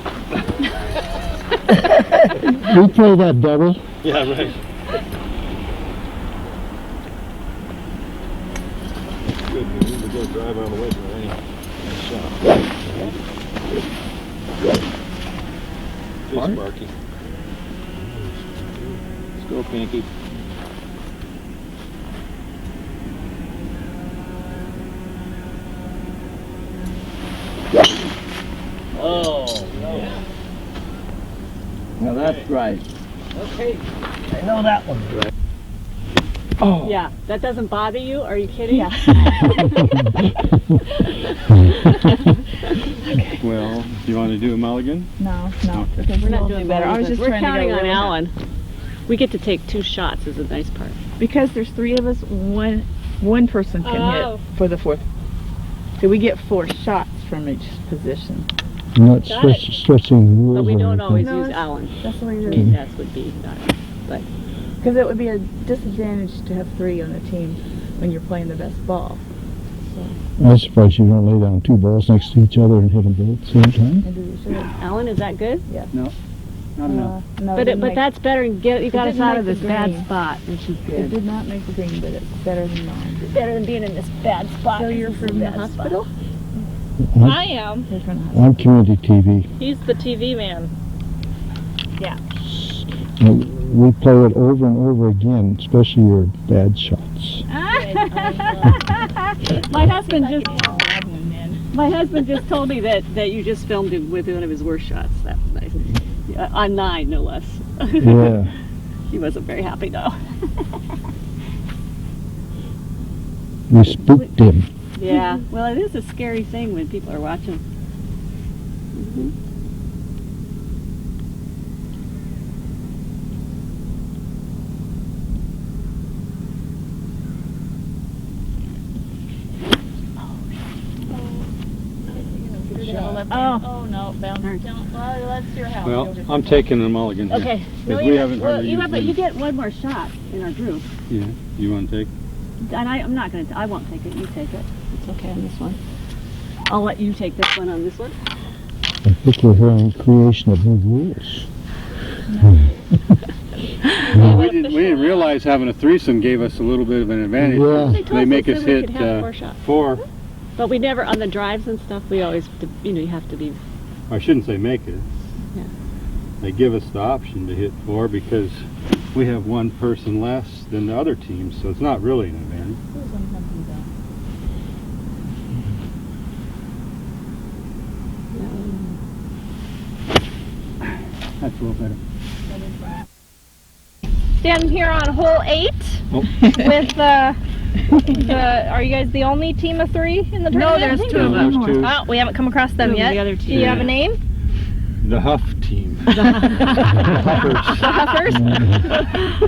We play that double. Yeah, right. Good. We need to go drive on the way for Ernie. Nice shot. Hey, Sparky. Let's go, Pinky. Oh, no. Now that's right. Okay. I know that one. Oh. Yeah, that doesn't bother you? Are you kidding? Yeah. Well, do you want to do a mulligan? No. Okay. We're not doing better. I was just We're trying to counting get on a little Alan. We get to take 2 shots is the nice part. Because there's 3 of us, one person can Oh. hit for the 4th. So we get 4 shots from each position. I'm not Got it. stretching rules. But we or don't always anything. use Alan. That's the way it Okay. is. That would be not. But Because it would be a disadvantage to have 3 on a team when you're playing the best ball. I'm surprised you don't lay down 2 balls next to each other and hit them both at the same time. Maybe we should. Alan, is that good? Yeah. No. Not enough. No, But didn't make- that's better. You got it us didn't out of make this the bad green. spot, which is It good. did not make the green, but it's better than mine. Better than being in this bad spot. So you're from the Bad spot. hospital? I am. You're from the hospital. I'm community TV. He's the TV man. Yeah. We play it over and over again, especially your bad shots. My husband just told me that you just filmed him with one of his worst shots. That was nice. On 9, no less. Yeah. He wasn't very happy though. We spooked him. Yeah. Well, it is a scary thing when people are watching. Oh no, bounce. Well, that's your house. Well, I'm taking a mulligan here. Okay. Because we haven't hardly used but you them. get one more shot in our group. Yeah. You want to take? And I'm not going to. I won't take it. You take it. It's okay on this one. I'll let you take this one on this one. I think we're hearing creation of new rules. Well, we didn't realize having a threesome gave us a little bit of an advantage. Yeah. They make us hit four. But we never, on the drives and stuff, we always, you have to be... I shouldn't say make it. Yeah. They give us the option to hit 4 because we have one person less than the other team, so it's not really an advantage. That's a little better. Standing here on hole 8 with are you guys the only team of 3 in the tournament? No, there's 2 of them. There's 2. Oh, we haven't come across them yet. The other team. Do you have a name? The Huff team. The Huffers.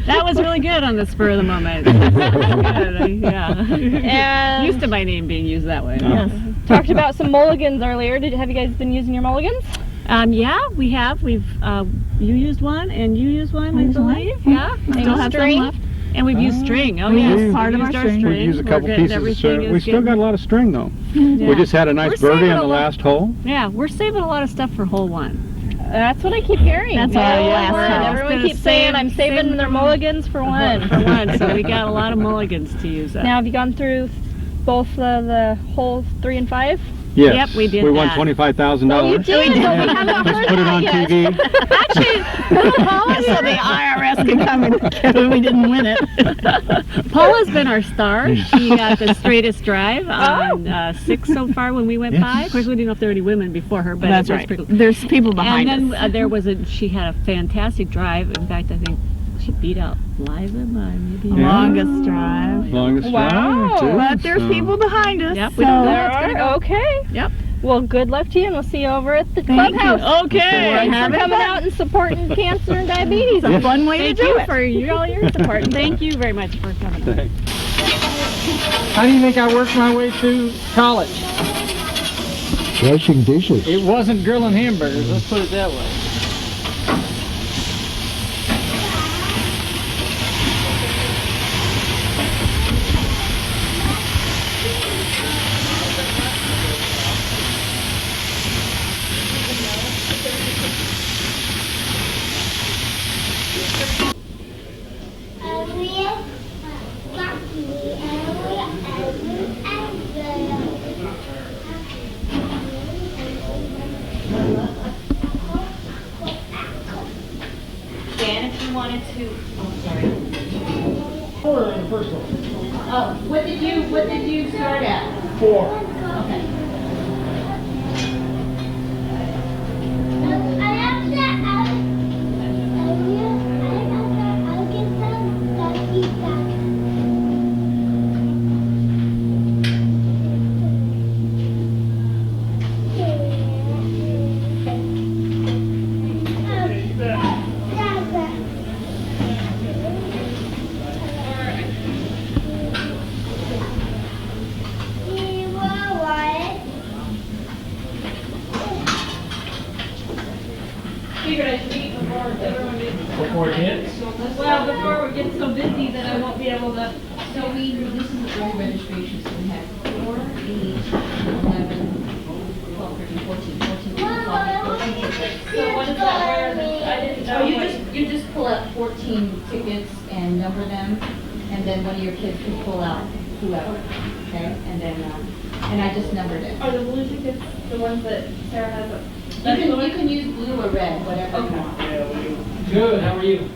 That was really good on the spur of the moment. Good, yeah. And used to my name being used that way. Yes. Talked about some mulligans earlier. Have you guys been using your mulligans? Yeah, we have. We've you used one and you used one, I believe. Yeah. Still have some left. And we've used string. Oh, We yes. used Part of our string. We used a couple pieces of string. We still got a lot of string though. Yeah. We just had a nice birdie on the last hole. Yeah, we're saving a lot of stuff for hole 1. That's what I keep hearing. That's yeah, all last hole. Everyone keeps saying I'm saving their mulligans for one. For one, so we got a lot of mulligans to use up. Now, have you gone through both the holes 3 and 5? Yes. Yep, we did. We won $25,000. Oh, you did? Yeah. Well, we haven't Just heard put it that on yet. TV. Paula, so the IRS can come and get it. We didn't win it. Paula's been our star. She got the straightest drive on 6 so far when we went by. Of course, we didn't know if there were any women before her, but That's it was right. pretty. There's people behind and then us. there was she had a fantastic drive. In fact, I think she beat out Liza by maybe Longest drive. Longest Wow. drive, too. But there's So- people behind us. Yep, so we don't know. There are? Okay. Yep. Well, good luck to you, and we'll see you over at the Thank clubhouse. you. Okay. Thanks for Having coming fun. out and supporting cancer and diabetes. It's a fun way Thank to do you it. for all your support. Thank you very much for coming. Thanks. How do you think I worked my way through college? Washing dishes. It wasn't grilling hamburgers, let's put it that way. Dan, if you wanted to, sorry. First one. Oh, what did you start at? 4. Okay. Figured I should eat before everyone gets... Before it hits? Well, before we get so busy that I won't be able to... So this is the early registration, so we had 4, 8, 11, 12, 13, 14, 14, 14. So what is that where I didn't know. Oh, you just pull out 14 tickets and number them, and then one of your kids can pull out whoever, okay? And then, and I just numbered it. Are the blue tickets the ones that Sarah has up? You can use blue or red, whatever you want. Good, how are you?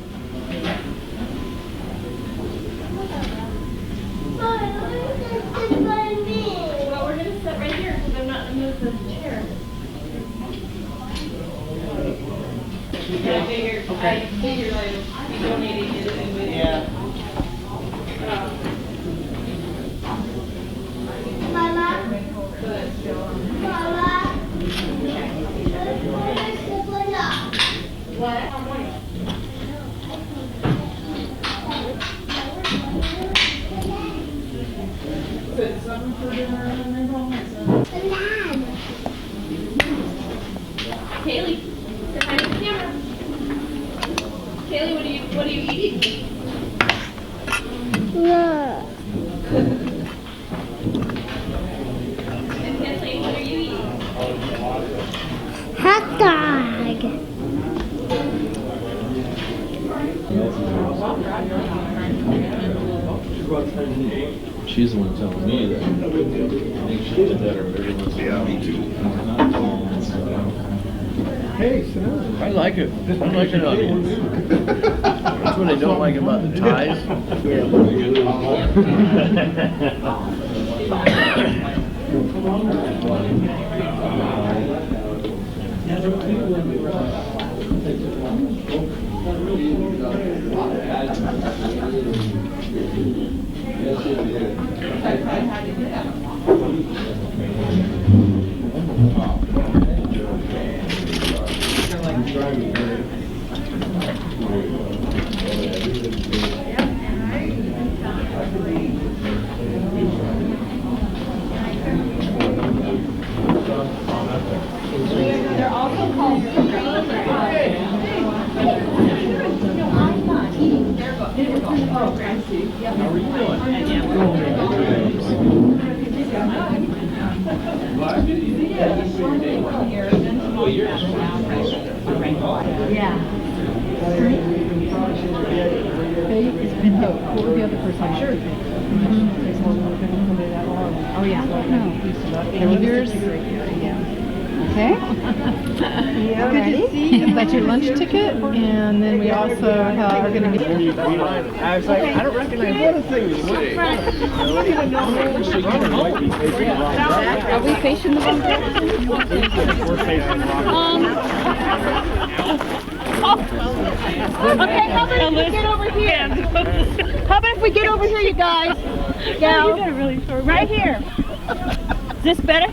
Well, we're going to sit right here because I'm not going to move the chair. I figured I'd be donating it anyway. Yeah. Kaylee, say hi to the camera. Kaylee, what are you eating? And Kathleen, what are you eating? She's the one telling me that. I think she did that or everyone's. Yeah, me too. Hey, sit down. I like it. I like an audience. That's what I don't like about the ties. They're also called The other person. Sure. Oh yeah. No. Yours. Okay. Good to see you. That's your lunch ticket, and then we also are going to be. I was like, I don't recognize one thing to say. Are we facing the wrong direction? We're facing the wrong Okay, how about if we get over here? How about if we get over here, you guys? Gals? Right here. Is this better?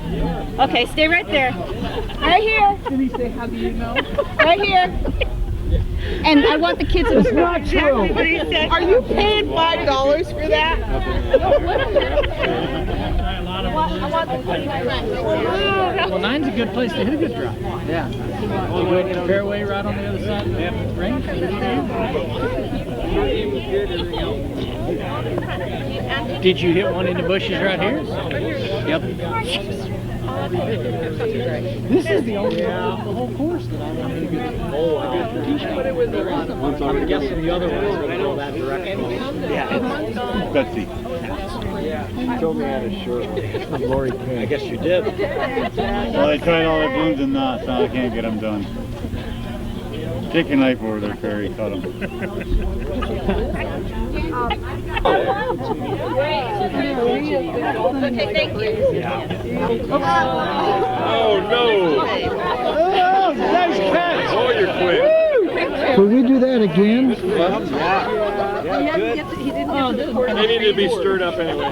Okay, stay right there. Right here. Did he say, how do you know? Right here. And I want the kids to. That's not true. Are you paying $5 for that? I want the kids Well, 9's a good place to hit a good drop. Yeah. You go to the fairway right on the other side of the range. Did you hit one in the bushes right here? Yep. This is the only one the whole course that I want to get. Oh, wow. I'm guessing the other one's going to go that direction. Yeah. Betsy. She told me I had a shirt from Lori King. I guess you did. Well, I tried all their balloons and knots. Now I can't get them done. Take your knife over there, Carrie. Cut them. Okay, thank you. Oh, no. Oh, nice catch. Oh, you're quick. Could we do that again? They need to be stirred up anyway.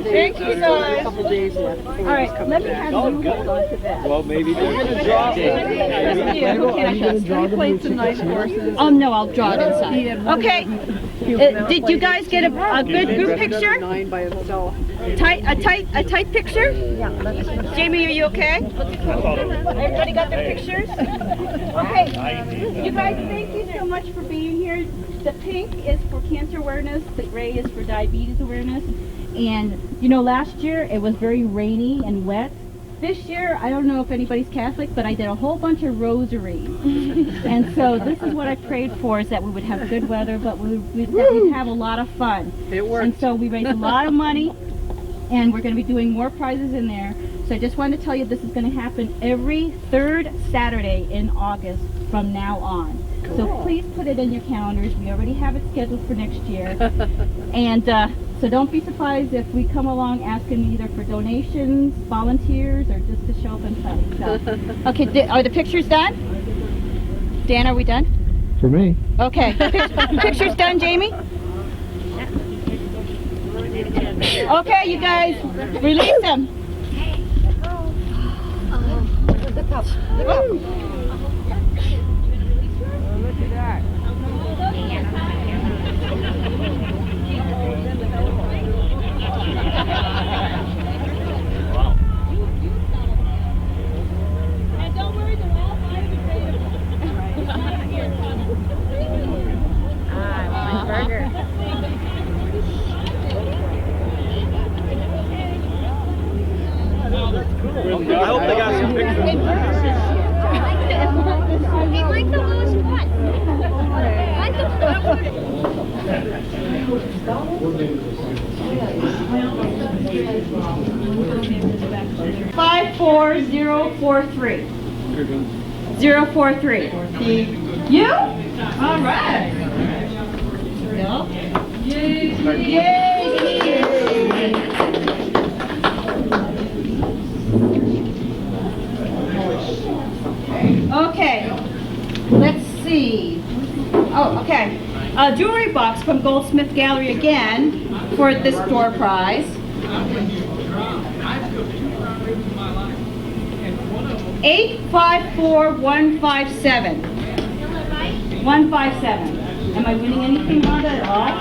Thank you, guys. All right, let me have you hold on to that. Well, maybe they're going to draw. Oh, no, I'll draw it inside. Okay. Did you guys get a good group picture? A tight picture? Jamie, are you okay? Everybody got their pictures? Okay. You guys, thank you so much for being here. The pink is for cancer awareness. The gray is for diabetes awareness. And, you know, last year it was very rainy and wet. This year, I don't know if anybody's Catholic, but I did a whole bunch of rosaries. And so this is what I prayed for, is that we would have good weather, but that we'd have a lot of fun. It worked. And so we raised a lot of money, and we're going to be doing more prizes in there. So I just wanted to tell you this is going to happen every third Saturday in August from now on. Cool. So please put it in your calendars. We already have it scheduled for next year. And so don't be surprised if we come along asking either for donations, volunteers, or just to show up and play. So, okay, are the pictures done? Dan, are we done? For me. Okay. Pictures done, Jamie? Okay, you guys, release them. Look up. Look up. Look at that. And don't worry, they're all biodegradable. My burger. I hope they got some pictures. 54043. 043. You? All right. Yay! Okay. Let's see. Oh, okay. A jewelry box from Goldsmith Gallery again for this door prize. 854157. 157. Am I winning anything, Rhonda, at all?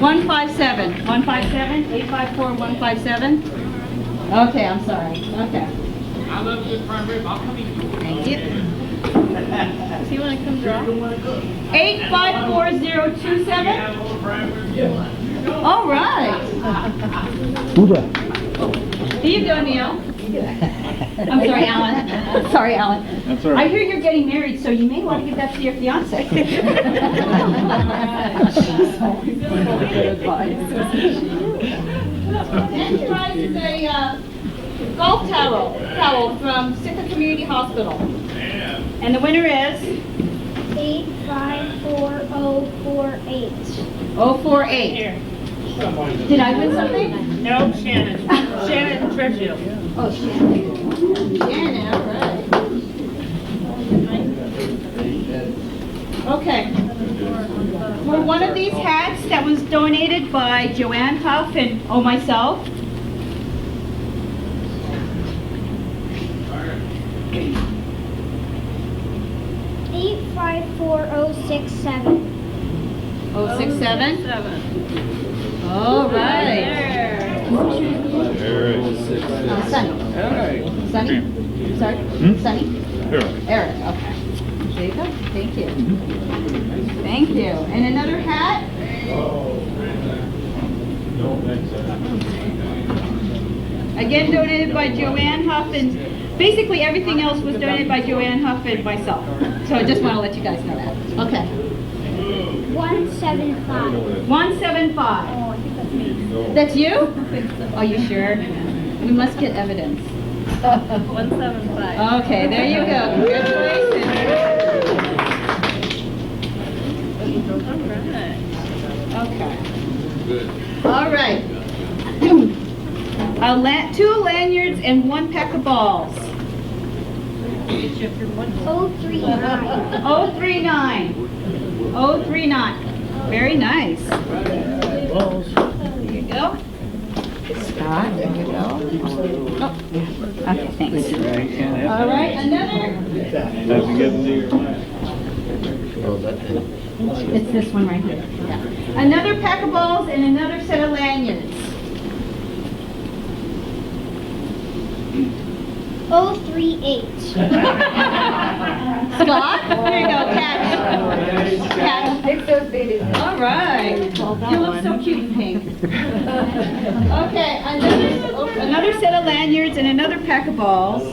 157. 157? 854157? Okay, I'm sorry. Okay. I love good prime rib. I'll come eat. Thank you. Do you want to come draw? 854027? All right. Hula. Here you go, Neil. I'm sorry, Alan. Sorry, Alan. That's all right. I hear you're getting married, so you may want to give that to your fiance. Good advice. And prize is a golf towel from Sitka Community Hospital. And the winner is 854048. 048. Did I win something? No, Shannon. Shannon Churchill. Oh, Shannon. Shannon, all right. Okay. For one of these hats that was donated by Joanne Huff and myself. Eight 54067. 067? All right. Sunny. Sunny? Sorry? Sunny? Eric, okay. There you go. Thank you. Thank you. And another hat? Again, donated by Joanne Huff, and basically everything else was donated by Joanne Huff and myself. So I just want to let you guys know that. Okay. 175. 175. Oh, I think that's me. That's you? Are you sure? We must get evidence. 175. Okay, there you go. Congratulations. Okay. All right. Two lanyards and one pack of balls. 039. 039. 039. Very nice. There you go. Scott, there you go. Oh. Okay, thanks. All right, another. It's this one right here. Yeah. Another pack of balls and another set of lanyards. 038. Scott, there you go, catch. Pick those babies. All right. You look so cute in pink. Okay, another set of lanyards and another pack of balls.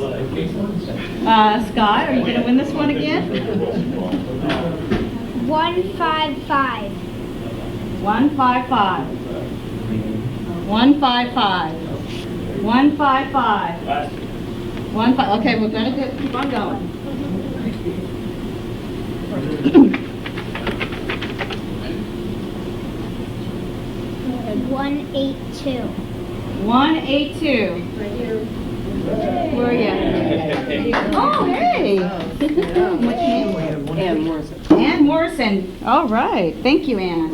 Scott, are you going to win this one again? 155. 155. 155. 155. 15. Okay, we're going to keep on going. 182. 182. Where are you? Oh, hey. What's your name? Ann Morrison. Ann Morrison. All right. Thank you, Ann.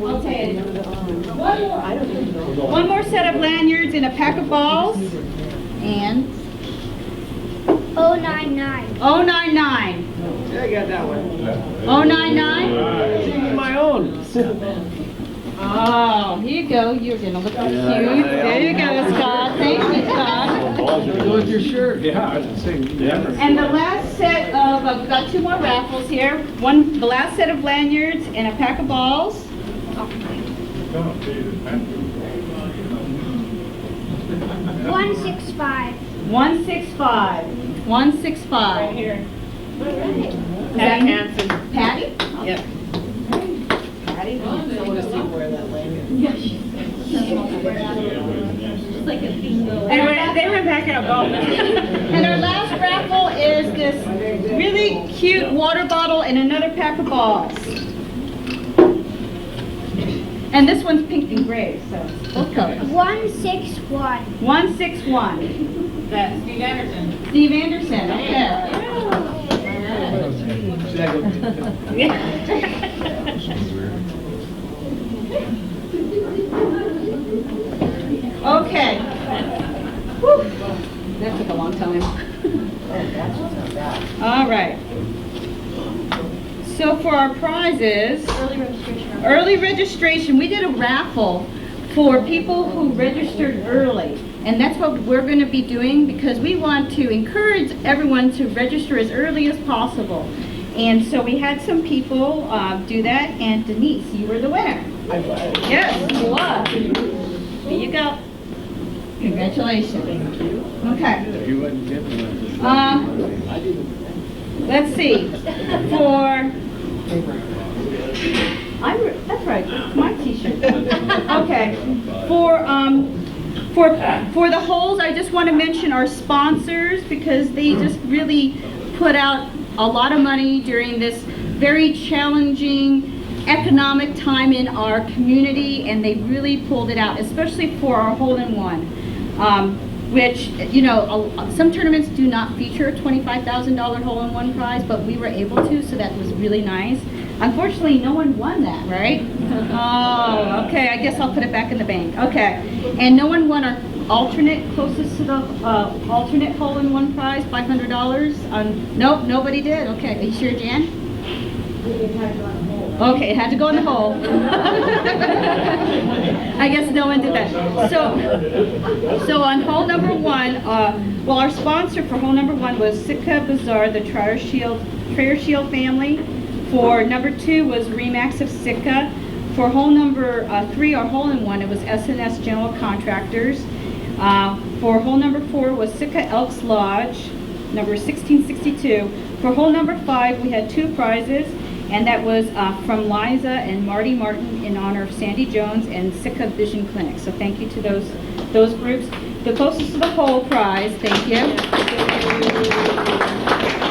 Okay. One more set of lanyards and a pack of balls. And 099. 099. I got that one. 099? My own. Oh, here you go. You're going to look cute. There you go, Scott. Thank you, Scott. Go with your shirt. Yeah, I was saying. And the last set of, we've got two more raffles here. The last set of lanyards and a pack of balls. 165. 165. 165. Right here. Patty Hansen. Patty? Yep. Patty? I want to see where that lanyard. Yes. And they went back out golfing. And our last raffle is this really cute water bottle and another pack of balls. And this one's pink and gray, so both colors. 161. 161. That's Steve Anderson. Steve Anderson, okay. Okay. Whew. That took a long time. All right. So for our prizes, early registration, we did a raffle for people who registered early. And that's what we're going to be doing because we want to encourage everyone to register as early as possible. And so we had some people do that, and Denise, you were the winner. I was. Yes, you was. There you go. Congratulations. Okay. Let's see. That's right. That's my T-shirt. Okay. For the holes, I just want to mention our sponsors because they just really put out a lot of money during this very challenging economic time in our community, and they really pulled it out, especially for our hole-in-one, which, you know, some tournaments do not feature a $25,000 hole-in-one prize, but we were able to, so that was really nice. Unfortunately, no one won that, right? Oh, okay, I guess I'll put it back in the bank. Okay, and no one won our alternate closest to the alternate hole-in-one prize, $500. Nope, nobody did. Okay, are you sure, Jan? Okay, it had to go in the hole. I guess no one did that. So on hole number one, well, our sponsor for hole number one was Sitka Bazaar, the Trayer Shield family. For number two was Remax of Sitka. For hole number three, our hole-in-one, it was S&S General Contractors. For hole number four was Sitka Elks Lodge, number 1662. For hole number five, we had two prizes, and that was from Liza and Marty Martin in honor of Sandy Jones and Sitka Vision Clinic. So thank you to those groups. The closest to the hole prize, thank you.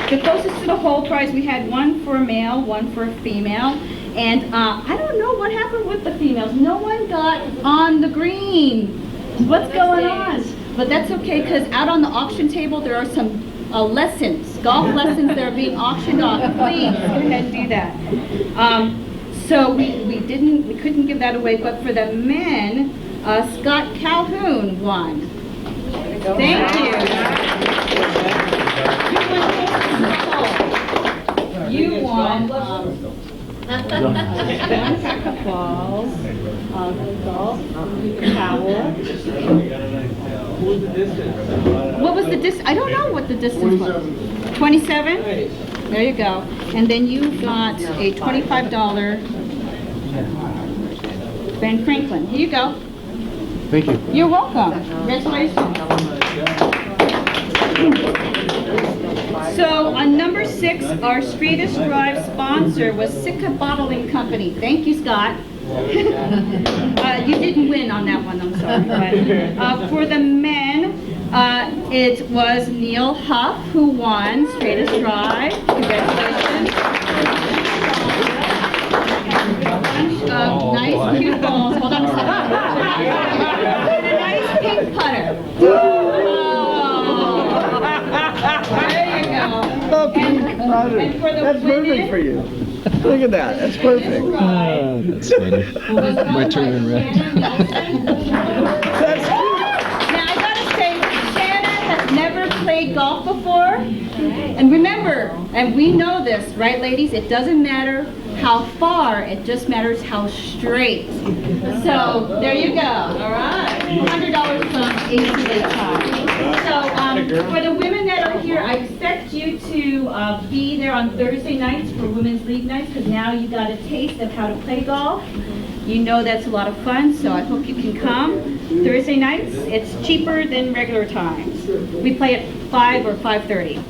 The closest to the hole prize, we had one for a male, one for a female. And I don't know what happened with the females. No one got on the green. What's going on? But that's okay, because out on the auction table, there are some lessons, golf lessons that are being auctioned off. Please go ahead and do that. So we couldn't give that away, but for the men, Scott Calhoun won. Thank you. You won one pack of balls, golf towel. What was the distance? I don't know what the distance was. 27? There you go. And then you got a $25 Ben Franklin. Here you go. Thank you. You're welcome. Congratulations. So on number 6, our Straightest Drive sponsor was Sitka Bottling Company. Thank you, Scott. You didn't win on that one, I'm sorry. But, for the men, it was Neil Huff who won Straightest Drive. Congratulations. Nice, cute balls. Hold on a second. And a nice pink putter. There you go. And for the That's perfect for you. Look at that. That's perfect. That's funny. My turn in red. Now I gotta say, Shannon has never played golf before. And remember, and we know this, right ladies? It doesn't matter how far, it just matters how straight. So there you go. All right. $100 from ACA Time. So for the women that are here, I expect you to be there on Thursday nights for Women's League nights, because now you got a taste of how to play golf. You know that's a lot of fun, so I hope you can come. Thursday nights, it's cheaper than regular times. We play at 5 or 5:30.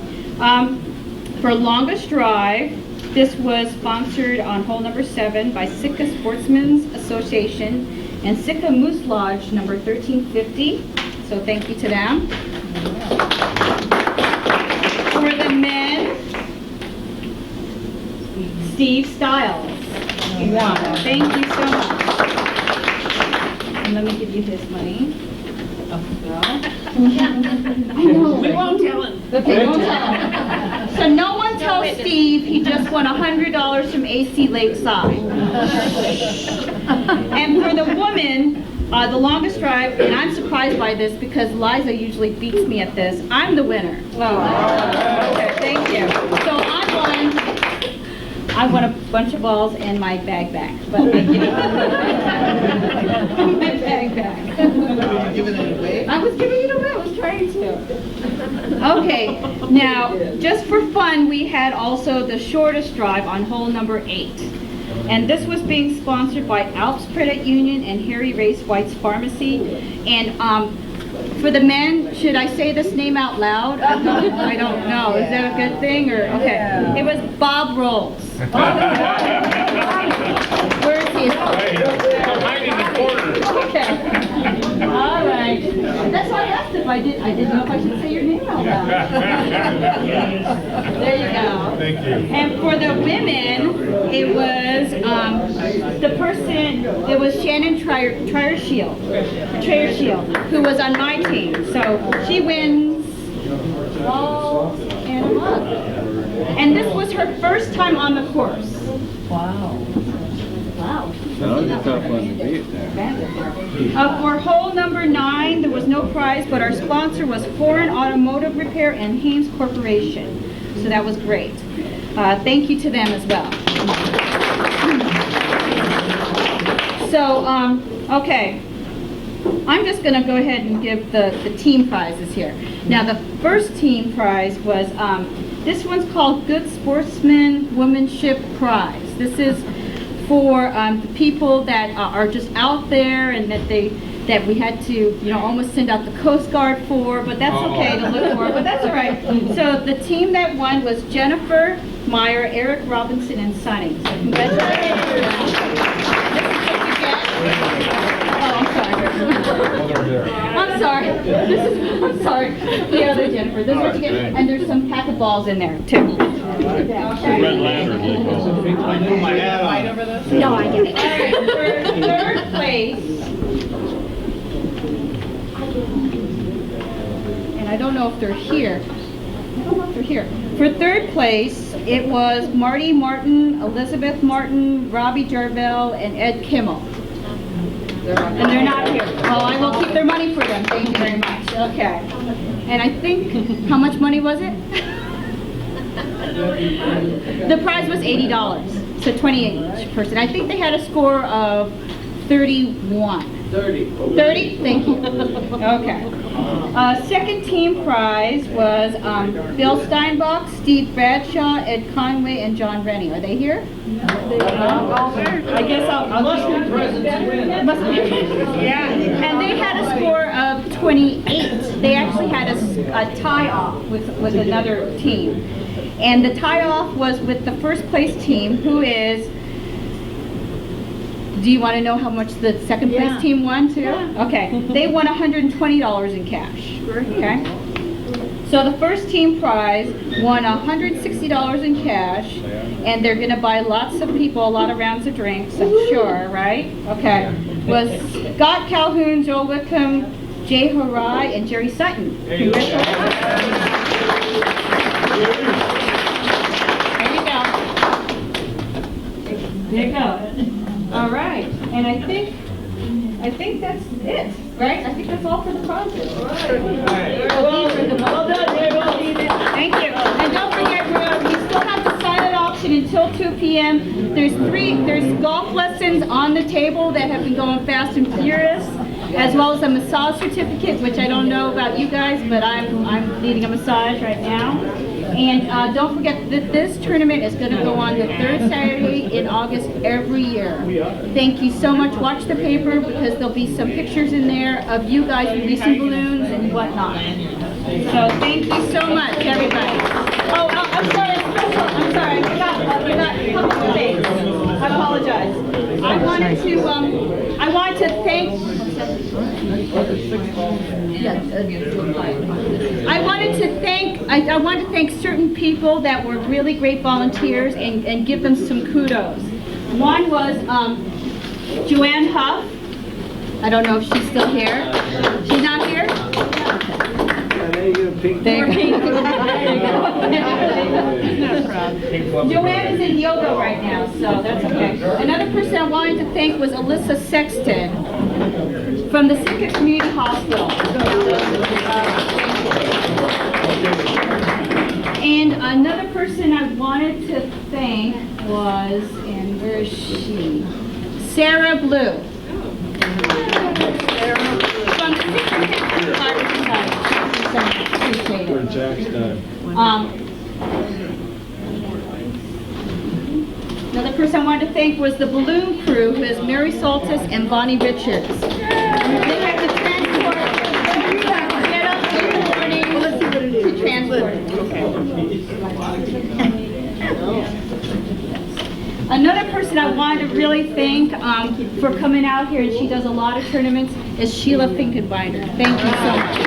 For Longest Drive, this was sponsored on hole number 7 by Sitka Sportsmen's Association and Sitka Moose Lodge number 1350. So thank you to them. For the men, Steve Stiles. He won. Thank you so much. And let me give you his money. Oh, well. I know. We won't tell him. Okay, won't tell him. So no one tell Steve he just won $100 from AC Lakeside. And for the woman, the longest drive, and I'm surprised by this because Liza usually beats me at this, I'm the winner. Okay, thank you. So I won a bunch of balls and my bag back. But my bag back. I was giving it away. I was trying to. Okay, now just for fun, we had also the shortest drive on hole number 8. And this was being sponsored by Alps Credit Union and Harry Race White's Pharmacy. And for the men, should I say this name out loud? I don't know. Is that a good thing? Or okay. It was Bob Rolls. Where is he? I'm hiding in the corner. Okay. All right. That's why I asked if I didn't know if I should say your name out loud. There you go. Thank you. And for the women, it was it was Shannon Triershield, who was on my team. So she wins balls and a mug. And this was her first time on the course. Wow. Wow. That was a tough one to beat there. For hole number 9, there was no prize, but our sponsor was Foreign Automotive Repair and Haynes Corporation. So that was great. Thank you to them as well. So, okay. I'm just going to go ahead and give the team prizes here. Now, the first team prize was, this one's called Good Sportsmen Womenship Prize. This is for the people that are just out there and that we had to, almost send out the Coast Guard for, but that's okay to look for, but that's all right. So the team that won was Jennifer Meyer, Eric Robinson, and Sonny. So congratulations. I'm sorry. I'm sorry. The other Jennifer. This is what you get. And there's some pack of balls in there too. Red lantern. No, I get it. All right, for third place, and I don't know if they're here. For third place, it was Marty Martin, Elizabeth Martin, Robbie Jarvell, and Ed Kimmel. And they're not here. Well, I will keep their money for them. Thank you very much. Okay. And I think, how much money was it? The prize was $80. So 28 each person. I think they had a score of 31. 30. 30? Thank you. Okay. Second team prize was Bill Steinbach, Steve Bradshaw, Ed Conway, and John Rennie. Are they here? I guess I'll must be present. Must be. Yeah. And they had a score of 28. They actually had a tie-off with another team. And the tie-off was with the first place team, who is... Do you want to know how much the second place team won too? Yeah. Okay. They won $120 in cash. Okay. So the first team prize won $160 in cash, and they're going to buy lots of people a lot of rounds of drinks, I'm sure, right? Okay. Was Scott Calhoun, Joe Wickham, Jay Harai, and Jerry Sutton. Congratulations. There you go. All right, and I think that's it, right? I think that's all for the prizes. Well done, thank you. And don't forget, we still have the silent auction until 2 p.m. There's golf lessons on the table that have been going fast and furious, as well as a massage certificate, which I don't know about you guys, but I'm needing a massage right now. And don't forget that this tournament is going to go on the third Saturday in August every year. Thank you so much. Watch the paper because there'll be some pictures in there of you guys releasing balloons and whatnot. So thank you so much, everybody. Oh, I'm sorry. I forgot public space. I apologize. I wanted to thank. I want to thank certain people that were really great volunteers and give them some kudos. One was Joanne Huff. I don't know if she's still here. She's not here? There you go. Joanne is in yoga right now, so that's okay. Another person I wanted to thank was Alyssa Sexton from the Sitka Community Hospital. And another person I wanted to thank was, and where is she? Sarah Blue. From the Sitka Community Society. Appreciate it. Another person I wanted to thank was the balloon crew, who is Mary Solstice and Bonnie Richards. They had to transport, get up in the morning to transport. Another person I wanted to really thank for coming out here, and she does a lot of tournaments, is Sheila Finkenbinder. Thank you so much.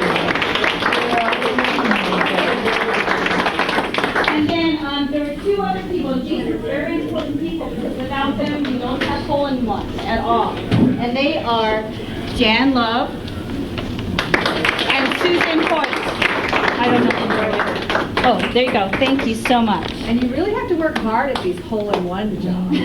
And then there were two other people. These are very important people because without them, we don't have hole-in-ones at all. And they are Jan Love and Susan Hoyt. I don't know. Oh, there you go. Thank you so much. And you really have to work hard at these hole-in-one jobs.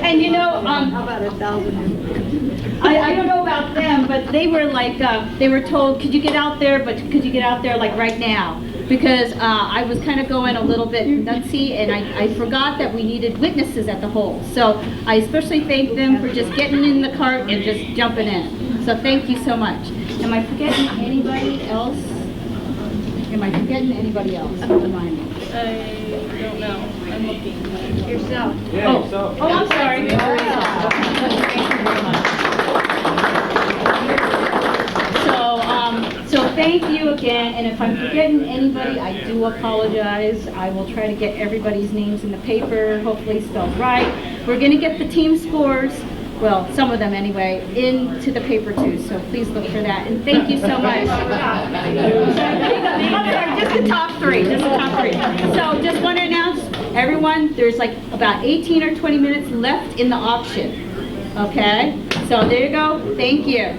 And you know, how about 1,000? I don't know about them, but they were like, they were told, could you get out there, but could you get out there like right now? Because I was kind of going a little bit nutsy, and I forgot that we needed witnesses at the hole. So I especially thank them for just getting in the cart and just jumping in. So thank you so much. Am I forgetting anybody else? Am I forgetting anybody else? Remind me. I don't know. I'm looking. Yourself. Yeah, oh. yourself. Oh, I'm sorry. So thank you again, and if I'm forgetting anybody, I do apologize. I will try to get everybody's names in the paper, hopefully spelled right. We're going to get the team scores, well, some of them anyway, into the paper too, so please look for that. And thank you so much. Just the top three, So just want to announce, everyone, there's like about 18 or 20 minutes left in the auction. Okay? So there you go. Thank you.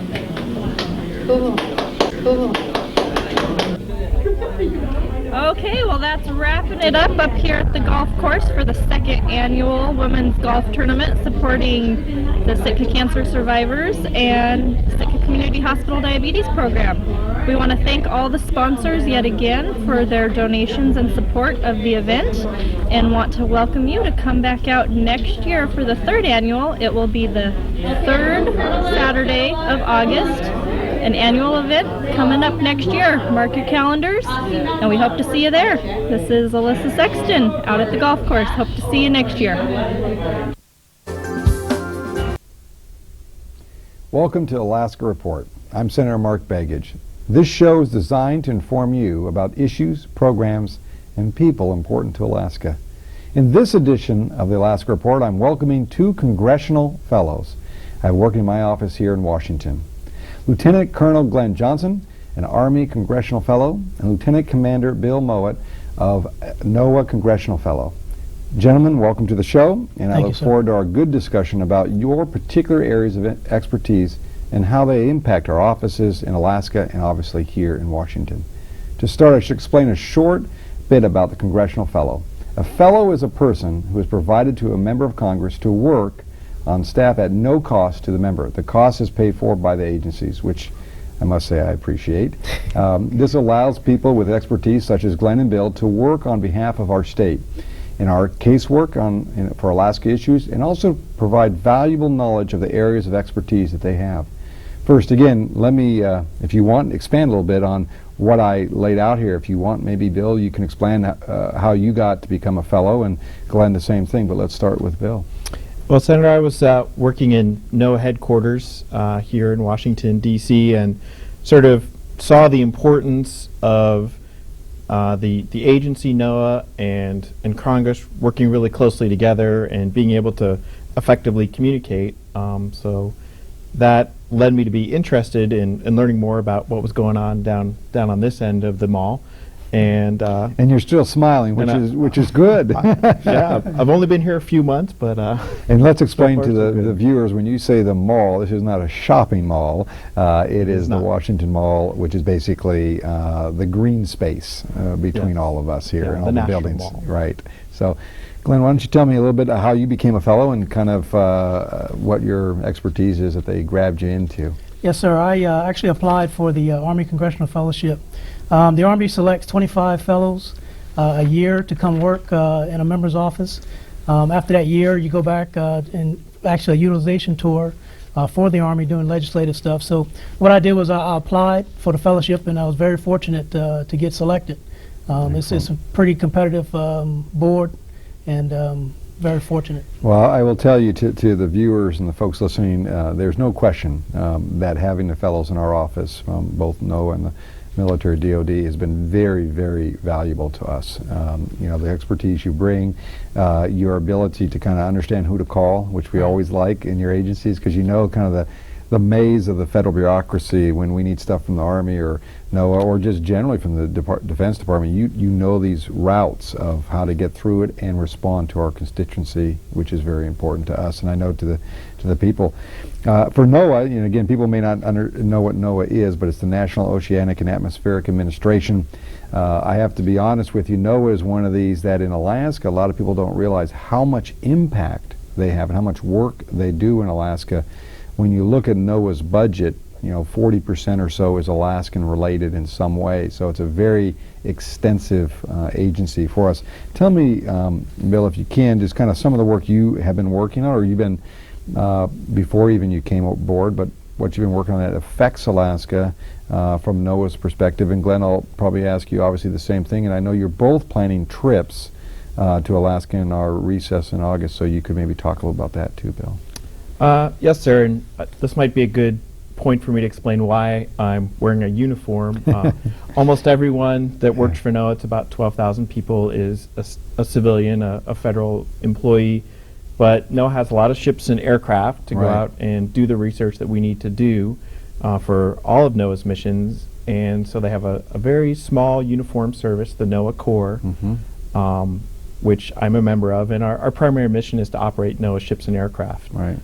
Okay, well that's wrapping it up here at the golf course for the second annual Women's Golf Tournament supporting the Sitka Cancer Survivors and Sitka Community Hospital Diabetes Program. We want to thank all the sponsors yet again for their donations and support of the event, and want to welcome you to come back out next year for the third annual. It will be the third Saturday of August. An annual event coming up next year. Mark your calendars, and we hope to see you there. This is Alyssa Sexton out at the golf course. Hope to see you next year. Welcome to Alaska Report. I'm Senator Mark Baggage. This show is designed to inform you about issues, programs, and people important to Alaska. In this edition of the Alaska Report, I'm welcoming two congressional fellows I work in my office here in Washington. Lieutenant Colonel Glenn Johnson, an Army Congressional Fellow, and Lieutenant Commander Bill Mowat of NOAA Congressional Fellow. Gentlemen, welcome to the show, and I look forward to our good discussion about your particular areas of expertise and how they impact our offices in Alaska and obviously here in Washington. To start, I should explain a short bit about the Congressional Fellow. A fellow is a person who is provided to a member of Congress to work on staff at no cost to the member. The cost is paid for by the agencies, which I must say I appreciate. This allows people with expertise such as Glenn and Bill to work on behalf of our state in our casework for Alaska issues, and also provide valuable knowledge of the areas of expertise that they have. First, again, let me, if you want, expand a little bit on what I laid out here. If you want, maybe Bill, you can explain how you got to become a fellow, and Glenn the same thing, but let's start with Bill. Well, Senator, I was working in NOAA headquarters here in Washington, D.C., and sort of saw the importance of the agency, NOAA, and Congress working really closely together and being able to effectively communicate. So that led me to be interested in learning more about what was going on down on this end of the mall. And you're still smiling, which is good. Yeah, I've only been here a few months, but and let's explain to the viewers, when you say the mall, this is not a shopping mall. It is the Washington Mall, which is basically the green space between all of us here and all the buildings. Mall. Right. So, Glenn, why don't you tell me a little bit how you became a fellow and kind of what your expertise is that they grabbed you into? Yes, sir. I actually applied for the Army Congressional Fellowship. The Army selects 25 fellows a year to come work in a member's office. After that year, you go back and actually a utilization tour for the Army doing legislative stuff. So what I did was I applied for the fellowship, and I was very fortunate to get selected. It's a pretty competitive board, and very fortunate. Well, I will tell you to the viewers and the folks listening, there's no question that having the fellows in our office, both NOAA and the military DOD, has been very, very valuable to us. You know, the expertise you bring, your ability to kind of understand who to call, which we always like in your agencies, because you know kind of the maze of the federal bureaucracy when we need stuff from the Army or NOAA or just generally from the Defense Department. You know these routes of how to get through it and respond to our constituency, which is very important to us, and I know to the people. For NOAA, you know, again, people may not know what NOAA is, but it's the National Oceanic and Atmospheric Administration. I have to be honest with you, NOAA is one of these that in Alaska, a lot of people don't realize how much impact they have and how much work they do in Alaska. When you look at NOAA's budget, you know, 40% or so is Alaskan related in some way. So it's a very extensive agency for us. Tell me, Bill, if you can, just kind of some of the work you have been working on, or you've been, before even you came aboard, but what you've been working on that affects Alaska from NOAA's perspective. And Glenn, I'll probably ask you obviously the same thing. And I know you're both planning trips to Alaska in our recess in August, so you could maybe talk a little about that too, Bill. Yes, sir, and this might be a good point for me to explain why I'm wearing a uniform. Almost everyone that works for NOAA, it's about 12,000 people, is a civilian, a federal employee, but NOAA has a lot of ships and aircraft to go out and do the research that we need to do for all of NOAA's missions, and so they have a very small uniform service, the NOAA Corps, which I'm a member of, and our primary mission is to operate NOAA ships and aircraft. Right.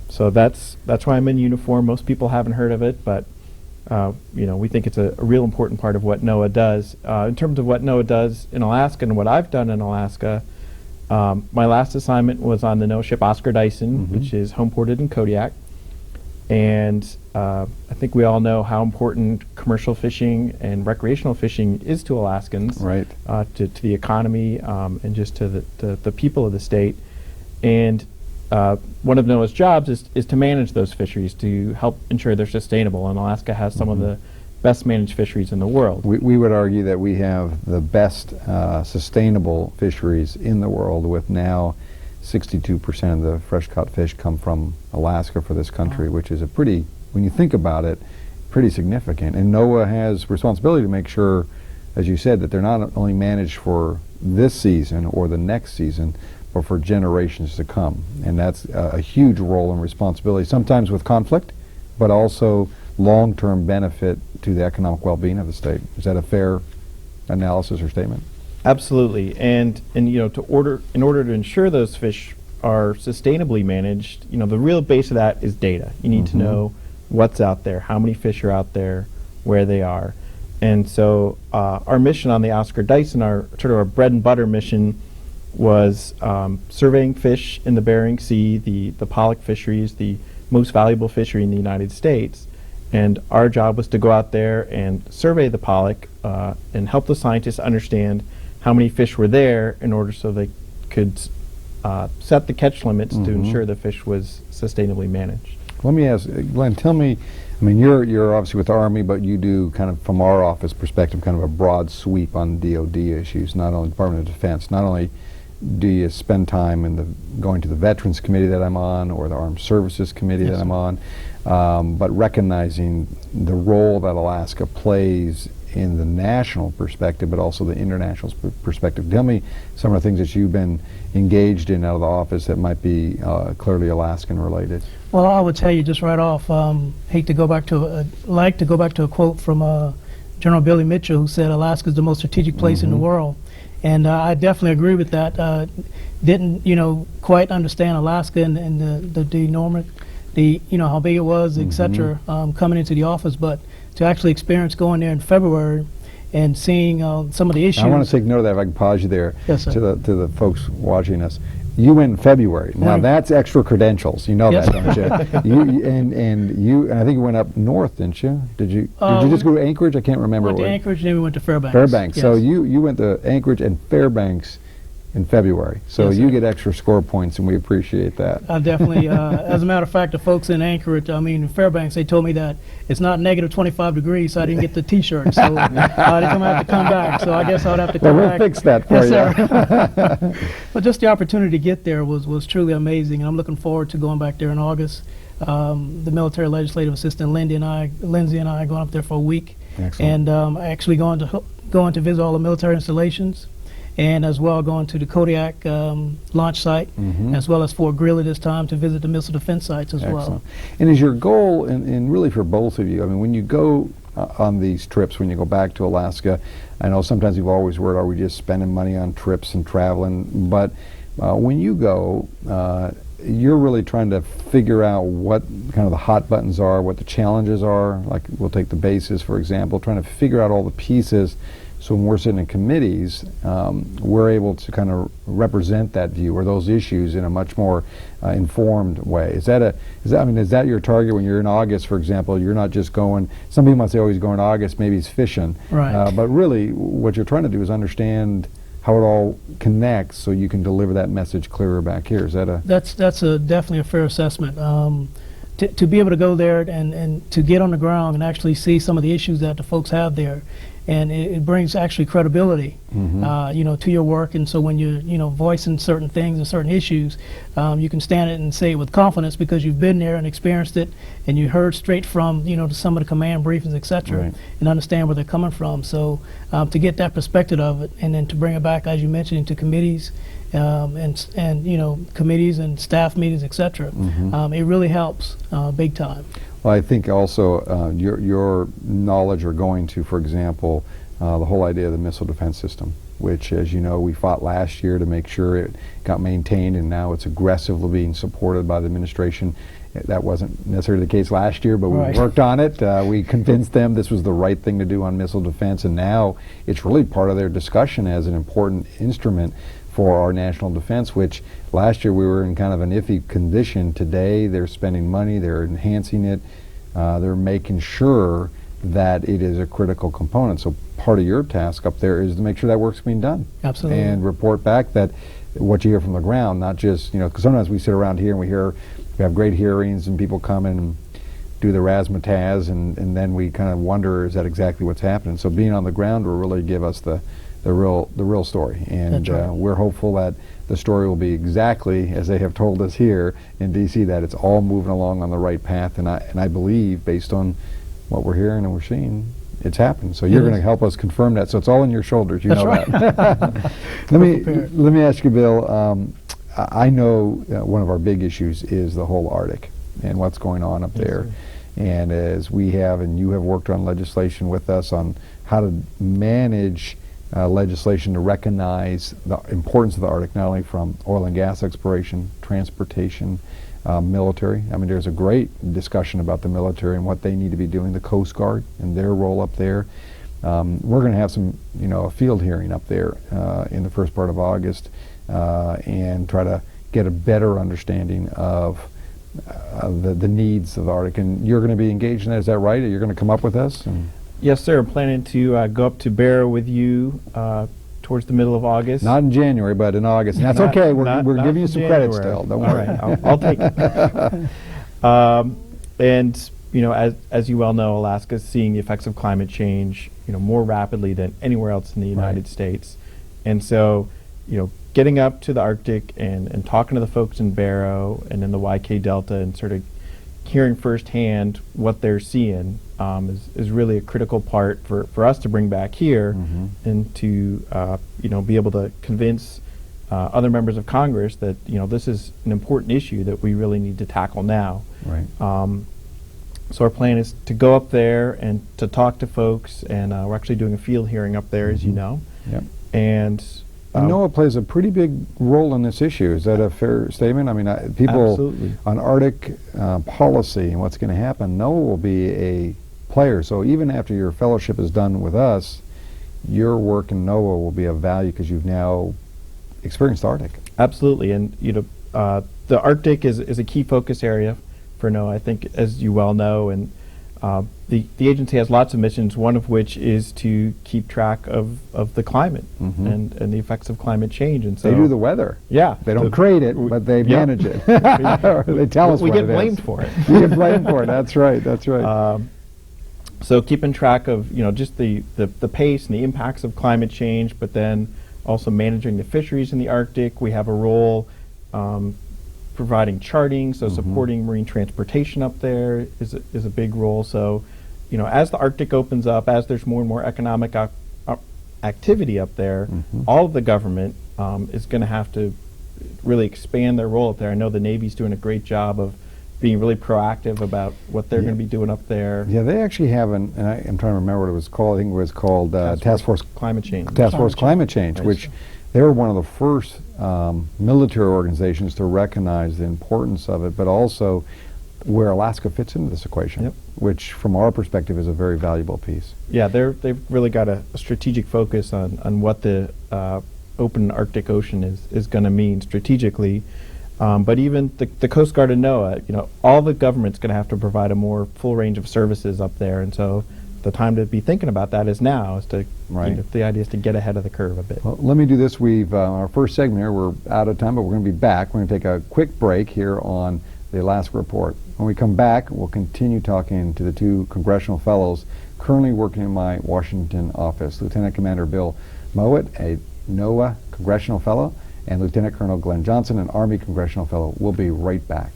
So that's why I'm in uniform. Most people haven't heard of it, but you know, we think it's a real important part of what NOAA does. In terms of what NOAA does in Alaska and what I've done in Alaska, my last assignment was on the NOAA ship Oscar Dyson, which is homeported in Kodiak. And I think we all know how important commercial fishing and recreational fishing is to Alaskans, to the economy and just to the people of the state. And one of NOAA's jobs is to manage those fisheries, to help ensure they're sustainable. And Alaska has some of the best managed fisheries in the world. We would argue that we have the best sustainable fisheries in the world, with now 62% of the fresh caught fish come from Alaska for this country, which is a pretty, when you think about it, pretty significant. And NOAA has responsibility to make sure, as you said, that they're not only managed for this season or the next season, but for generations to come. And that's a huge role and responsibility, sometimes with conflict, but also long-term benefit to the economic well-being of the state. Is that a fair analysis or statement? Absolutely. And you know, in order to ensure those fish are sustainably managed, you know, the real base of that is data. You need to know what's out there, how many fish are out there, where they are. And so our mission on the Oscar Dyson, our bread and butter mission, was surveying fish in the Bering Sea, the pollock fisheries, the most valuable fishery in the United States. And our job was to go out there and survey the pollock and help the scientists understand how many fish were there in order so they could set the catch limits to ensure the fish was sustainably managed. Let me ask, Glenn, tell me, I mean, you're obviously with the Army, but you do kind of, from our office perspective, kind of a broad sweep on DOD issues, not only Department of Defense. Not only do you spend time in going to the Veterans Committee that I'm on, or the Armed Services Committee that I'm on, but recognizing the role that Alaska plays in the national perspective, but also the international perspective. Tell me some of the things that you've been engaged in out of the office that might be clearly Alaskan related. Well, I would tell you just right off, like to go back to a quote from General Billy Mitchell, who said Alaska is the most strategic place in the world. And I definitely agree with that. Didn't quite understand Alaska and how big it was, etc. Coming into the office, but to actually experience going there in February and seeing some of the issues. I want to take note of that. If I can pause you there, yes, sir. to the folks watching us. You went in February. Now that's extra credentials. You know that, don't you? And I think you went up north, didn't you? Did you just go to Anchorage? I can't remember. We went to Anchorage, and then we went to Fairbanks. Fairbanks. Yes. So you went to Anchorage and Fairbanks in February. So Yes, you sir. get extra score points, and we appreciate that. Definitely. As a matter of fact, the folks in Anchorage, in Fairbanks, they told me that it's not negative 25 degrees, so I didn't get the T-shirt. So I didn't have to come back. So I guess I would have to come back. We'll fix that for you. Sir. But just the opportunity to get there was truly amazing, and I'm looking forward to going back there in August. The military legislative assistant Lindsay and I are going up there for a week. Excellent. And actually going to visit all the military installations, and as well going to the Kodiak launch site, as well as Fort Greely this time to visit the missile defense sites as well. And is your goal, and really for both of you, when you go on these trips, when you go back to Alaska, I know sometimes you've always worried, are we just spending money on trips and traveling? But when you go, you're really trying to figure out what kind of the hot buttons are, what the challenges are. Like we'll take the bases, for example, trying to figure out all the pieces. So when we're sitting in committees, we're able to kind of represent that view or those issues in a much more informed way. Is that your target when you're in August, for example? You're not just going. Some people might say, "Oh, he's going to August. Maybe he's fishing." Right. But really, what you're trying to do is understand how it all connects, so you can deliver that message clearer back here. Is that a? That's definitely a fair assessment. To be able to go there and to get on the ground and actually see some of the issues that the folks have there. And it brings actually credibility, to your work. And so when you're, voicing certain things and certain issues, you can stand it and say it with confidence because you've been there and experienced it, and you heard straight from, some of the command briefings, etc., Right. and understand where they're coming from. So to get that perspective of it, and then to bring it back, as you mentioned, into committees, and committees and staff meetings, etc., it really helps big time. Well, I think also your knowledge or going to, for example, the whole idea of the missile defense system, which, as you know, we fought last year to make sure it got maintained, and now it's aggressively being supported by the administration. That wasn't necessarily the case last year, but we worked on it. We convinced them this was the right thing to do on missile defense, and now it's really part of their discussion as an important instrument for our national defense, which last year we were in kind of an iffy condition. Today they're spending money, they're enhancing it, they're making sure that it is a critical component. So part of your task up there is to make sure that work's being done. Absolutely. And report back that what you hear from the ground, not just, because sometimes we sit around here and we have great hearings and people come in and do the razzmatazz, and then we kind of wonder, is that exactly what's happening? So being on the ground will really give us the real story, and That's right. We're hopeful that the story will be exactly as they have told us here in D.C., that it's all moving along on the right path, and I believe, based on what we're hearing and we're seeing, it's happened. So you're going to help us confirm that. So it's all in your shoulders. You That's know right. that. Let me ask you, Bill. I know one of our big issues is the whole Arctic and what's going on up there. And as we have, and you have worked on legislation with us on how to manage legislation to recognize the importance of the Arctic, not only from oil and gas exploration, transportation, military. There's a great discussion about the military and what they need to be doing, the Coast Guard and their role up there. We're going to have some, a field hearing up there in the first part of August and try to get a better understanding of the needs of the Arctic. And you're going to be engaged in that, is that right? You're going to come up with us? Yes, sir. I'm planning to go up to Barrow with you towards the middle of August. Not in January, but in August. And that's okay. We're giving you some credit still. Don't worry. Right. I'll take it. And as you well know, Alaska is seeing the effects of climate change, more rapidly than anywhere else in the United States. And so, getting up to the Arctic and talking to the folks in Barrow and in the YK Delta and sort of hearing firsthand what they're seeing is really a critical part for us to bring back here and to be able to convince other members of Congress that this is an important issue that we really need to tackle now. Right. So our plan is to go up there and to talk to folks, and we're actually doing a field hearing up there, as you know. Yep. And NOAA plays a pretty big role in this issue. Is that a fair statement? I mean, people Absolutely. on Arctic policy and what's going to happen, NOAA will be a player. So even after your fellowship is done with us, your work in NOAA will be of value because you've now experienced the Arctic. Absolutely, and the Arctic is a key focus area for NOAA, I think, as you well know, and the agency has lots of missions, one of which is to keep track of the climate and the effects of climate change. And so they do the weather. Yeah. They don't create it, but they manage it. Or they tell us we what get it is. blamed for it. We get blamed for it. That's right. That's right. So keeping track of just the pace and the impacts of climate change, but then also managing the fisheries in the Arctic. We have a role providing charting, so supporting marine transportation up there is a big role. So, as the Arctic opens up, as there's more and more economic activity up there, all of the government is going to have to really expand their role up there. I know the Navy's doing a great job of being really proactive about what they're going to be doing up there. Yeah, they actually have I'm trying to remember what it was called. I think it was called Task Force Climate Change. Task Force Climate Change, which they were one of the first military organizations to recognize the importance of it, but also where Alaska fits into this equation, which from our perspective is a very valuable piece. Yeah, they've really got a strategic focus on what the open Arctic Ocean is going to mean strategically. But even the Coast Guard and NOAA, all the government's going to have to provide a more full range of services up there, and so the time to be thinking about that is now. Is to the idea is to get ahead of the curve a bit. Well, let me do this. We've our first segment here. We're out of time, but we're going to be back. We're going to take a quick break here on the Alaska Report. When we come back, we'll continue talking to the two congressional fellows currently working in my Washington office, Lieutenant Commander Bill Mowat, a NOAA congressional fellow, and Lieutenant Colonel Glenn Johnson, an Army congressional fellow. We'll be right back.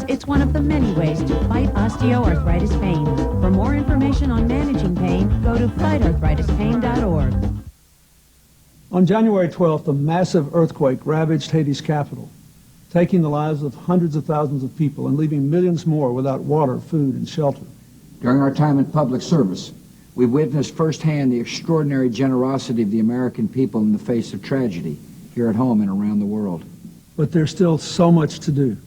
It's one of the many ways to fight osteoarthritis pain. For more information on managing pain, go to fightarthritispain.org. On January 12th, a massive earthquake ravaged Haiti's capital, taking the lives of hundreds of thousands of people and leaving millions more without water, food, and shelter. During our time in public service, we've witnessed firsthand the extraordinary generosity of the American people in the face of tragedy, here at home and around the world. But there's still so much to do.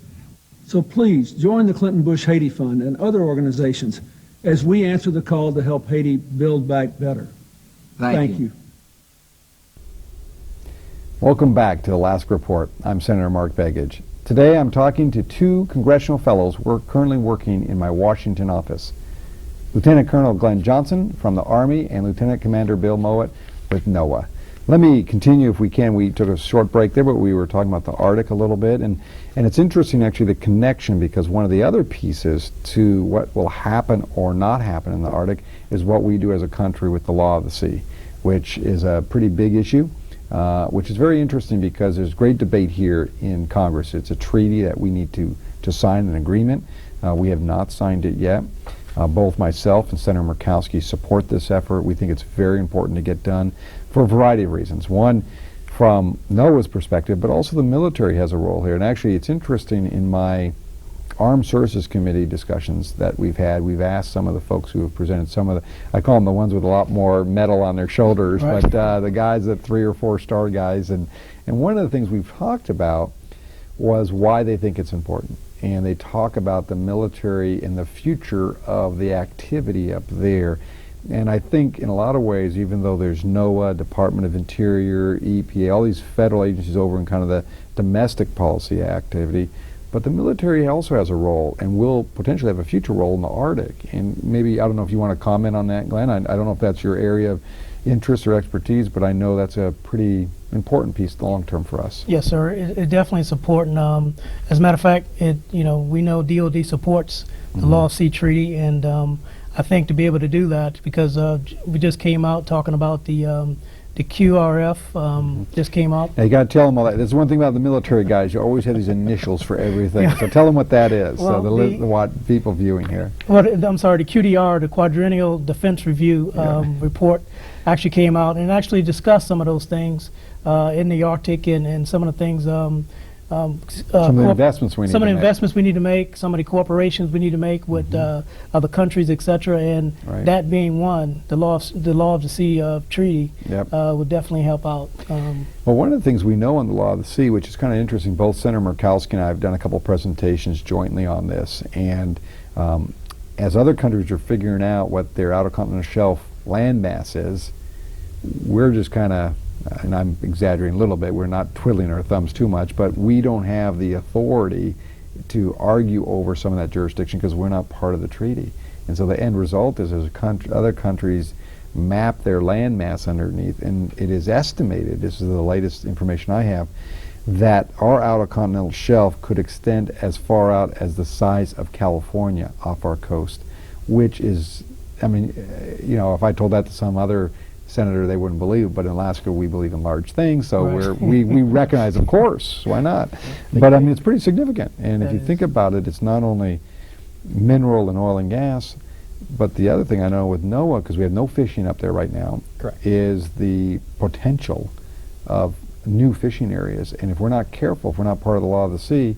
So please join the Clinton Bush Haiti Fund and other organizations as we answer the call to help Haiti build back better. Thank you. Welcome back to the Alaska Report. I'm Senator Mark Begich. Today I'm talking to two congressional fellows who are currently working in my Washington office. Lieutenant Colonel Glenn Johnson from the Army and Lieutenant Commander Bill Mowat with NOAA. Let me continue if we can. We took a short break there, but we were talking about the Arctic a little bit. And it's interesting, actually, the connection, because one of the other pieces to what will happen or not happen in the Arctic is what we do as a country with the law of the sea, which is a pretty big issue, which is very interesting because there's great debate here in Congress. It's a treaty that we need to sign an agreement. We have not signed it yet. Both myself and Senator Murkowski support this effort. We think it's very important to get done for a variety of reasons. One, from NOAA's perspective, but also the military has a role here. And actually, it's interesting, in my Armed Services Committee discussions that we've had, we've asked some of the folks who have presented, some of the, I call them the ones with a lot more metal on their shoulders, right, but the guys, the 3 or 4 star guys. And one of the things we've talked about was why they think it's important. And they talk about the military and the future of the activity up there. And I think in a lot of ways, even though there's NOAA, Department of Interior, EPA, all these federal agencies over in kind of the domestic policy activity, But the military also has a role, and will potentially have a future role in the Arctic. And maybe, I don't know if you want to comment on that, Glenn. I don't know if that's your area of interest or expertise, but I know that's a pretty important piece long term for us. Yes, sir. It definitely is important. As a matter of fact, we know DoD supports the Law of Sea Treaty, and I think to be able to do that, because we just came out talking about the QRF just came out. Now you got to tell them all that. There's one thing about the military guys; you always have these initials for everything. Yeah. So tell them what that is. Well, so what people viewing here. Well, I'm sorry. The QDR, the Quadrennial Defense Review report, actually came out and actually discussed some of those things in the Arctic and some of the things. Some of the investments we need. Some of the investments we need to make. Some of the corporations we need to make with other countries, etc. And that being one, the law of the sea treaty would definitely help out. Well, one of the things we know on the law of the sea, which is kind of interesting, both Senator Murkowski and I have done a couple presentations jointly on this, and as other countries are figuring out what their outer continental shelf land mass is, we're just kind of, and I'm exaggerating a little bit, we're not twiddling our thumbs too much, but we don't have the authority to argue over some of that jurisdiction because we're not part of the treaty. And so the end result is as other countries map their land mass underneath, and it is estimated, this is the latest information I have, that our outer continental shelf could extend as far out as the size of California off our coast, which is, I mean, if I told that to some other senator, they wouldn't believe it, but in Alaska we believe in large things, so we recognize, of course, why not? But I mean, it's pretty significant, and if you think about it, it's not only mineral and oil and gas, but the other thing I know with NOAA, because we have no fishing up there right now, is the potential of new fishing areas, and if we're not careful, if we're not part of the law of the sea,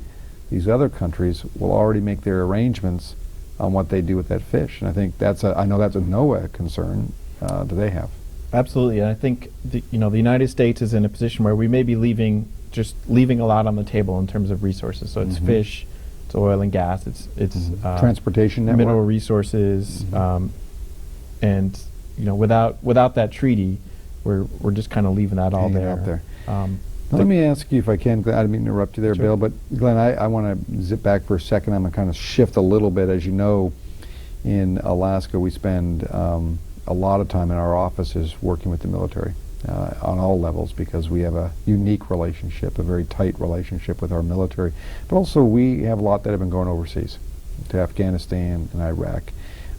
these other countries will already make their arrangements on what they do with that fish, and I think I know that's a NOAA concern that they have. Absolutely, and I think the United States is in a position where we may be leaving a lot on the table in terms of resources. So it's fish, it's oil and gas, it's transportation network, mineral resources, and without that treaty, we're just kind of leaving that all there. Out there. Let me ask you if I can, Glenn, I didn't mean to interrupt you there, Bill, but Glenn, I want to zip back for a second. I'm going to kind of shift a little bit. As you know, in Alaska we spend a lot of time in our offices working with the military on all levels, because we have a unique relationship, a very tight relationship with our military. But also we have a lot that have been going overseas, to Afghanistan and Iraq.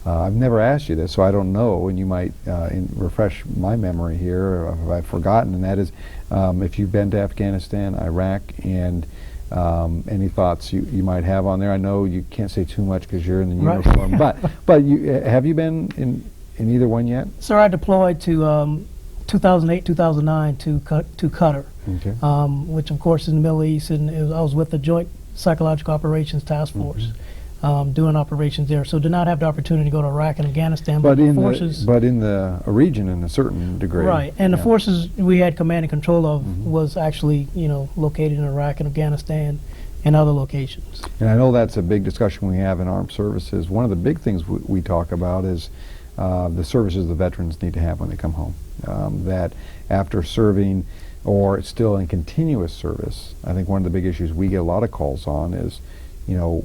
I've never asked you this, so I don't know, and you might refresh my memory here if I've forgotten, and that is if you've been to Afghanistan, Iraq, and any thoughts you might have on there. I know you can't say too much because you're in the uniform, but have you been in either one yet? Sir, I deployed to 2008, 2009 to Qatar, which of course is in the Middle East, and I was with the Joint Psychological Operations Task Force doing operations there. So did not have the opportunity to go to Iraq and Afghanistan, but the forces. But in the region in a certain degree. Right, and the forces we had command and control of was actually located in Iraq and Afghanistan and other locations. And I know that's a big discussion we have in armed services. One of the big things we talk about is the services the veterans need to have when they come home. That after serving or still in continuous service, I think one of the big issues we get a lot of calls on is,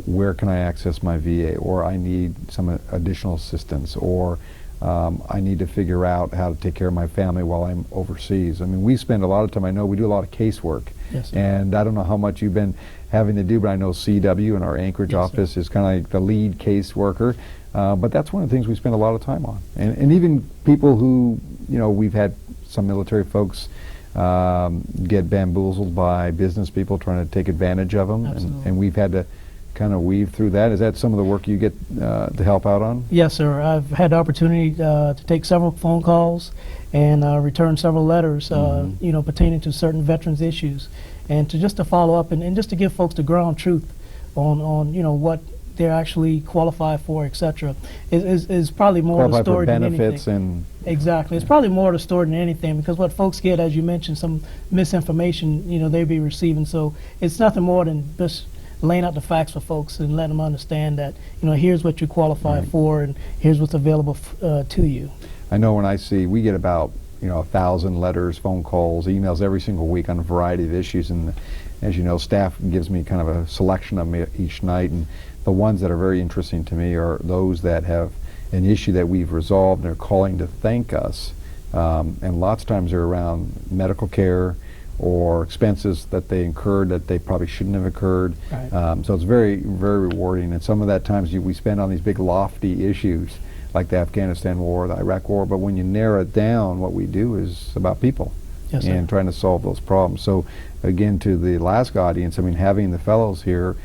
where can I access my VA, or I need some additional assistance, or I need to figure out how to take care of my family while I'm overseas. I mean, we spend a lot of time, I know we do a lot of casework, and I don't know how much you've been having to do, but I know CW in our Anchorage office is kind of like the lead caseworker. But that's one of the things we spend a lot of time on. And even people who, we've had some military folks get bamboozled by business people trying to take advantage of them. And we've had to kind of weave through that. Is that some of the work you get to help out on? Yes, sir. I've had the opportunity to take several phone calls and return several letters, pertaining to certain veterans issues. And to follow up and just to give folks the ground truth on what they're actually qualified for, etc. is probably more the story than anything. Exactly. It's probably more the story than anything, because what folks get, as you mentioned, some misinformation, they be receiving. So it's nothing more than just laying out the facts for folks and letting them understand that, here's what you qualify for and here's what's available to you. I know when we get about 1,000 letters, phone calls, emails every single week on a variety of issues, and as you know, staff gives me kind of a selection of them each night, and the ones that are very interesting to me are those that have an issue that we've resolved and are calling to thank us. And lots of times they're around medical care or expenses that they incurred that they probably shouldn't have occurred. Right. So it's very, very rewarding. And some of that times we spend on these big lofty issues like the Afghanistan war, the Iraq war, but when you narrow it down, what we do is about people. Yes, sir. And trying to solve those problems. So again, to the Alaska audience, I mean, having the fellows here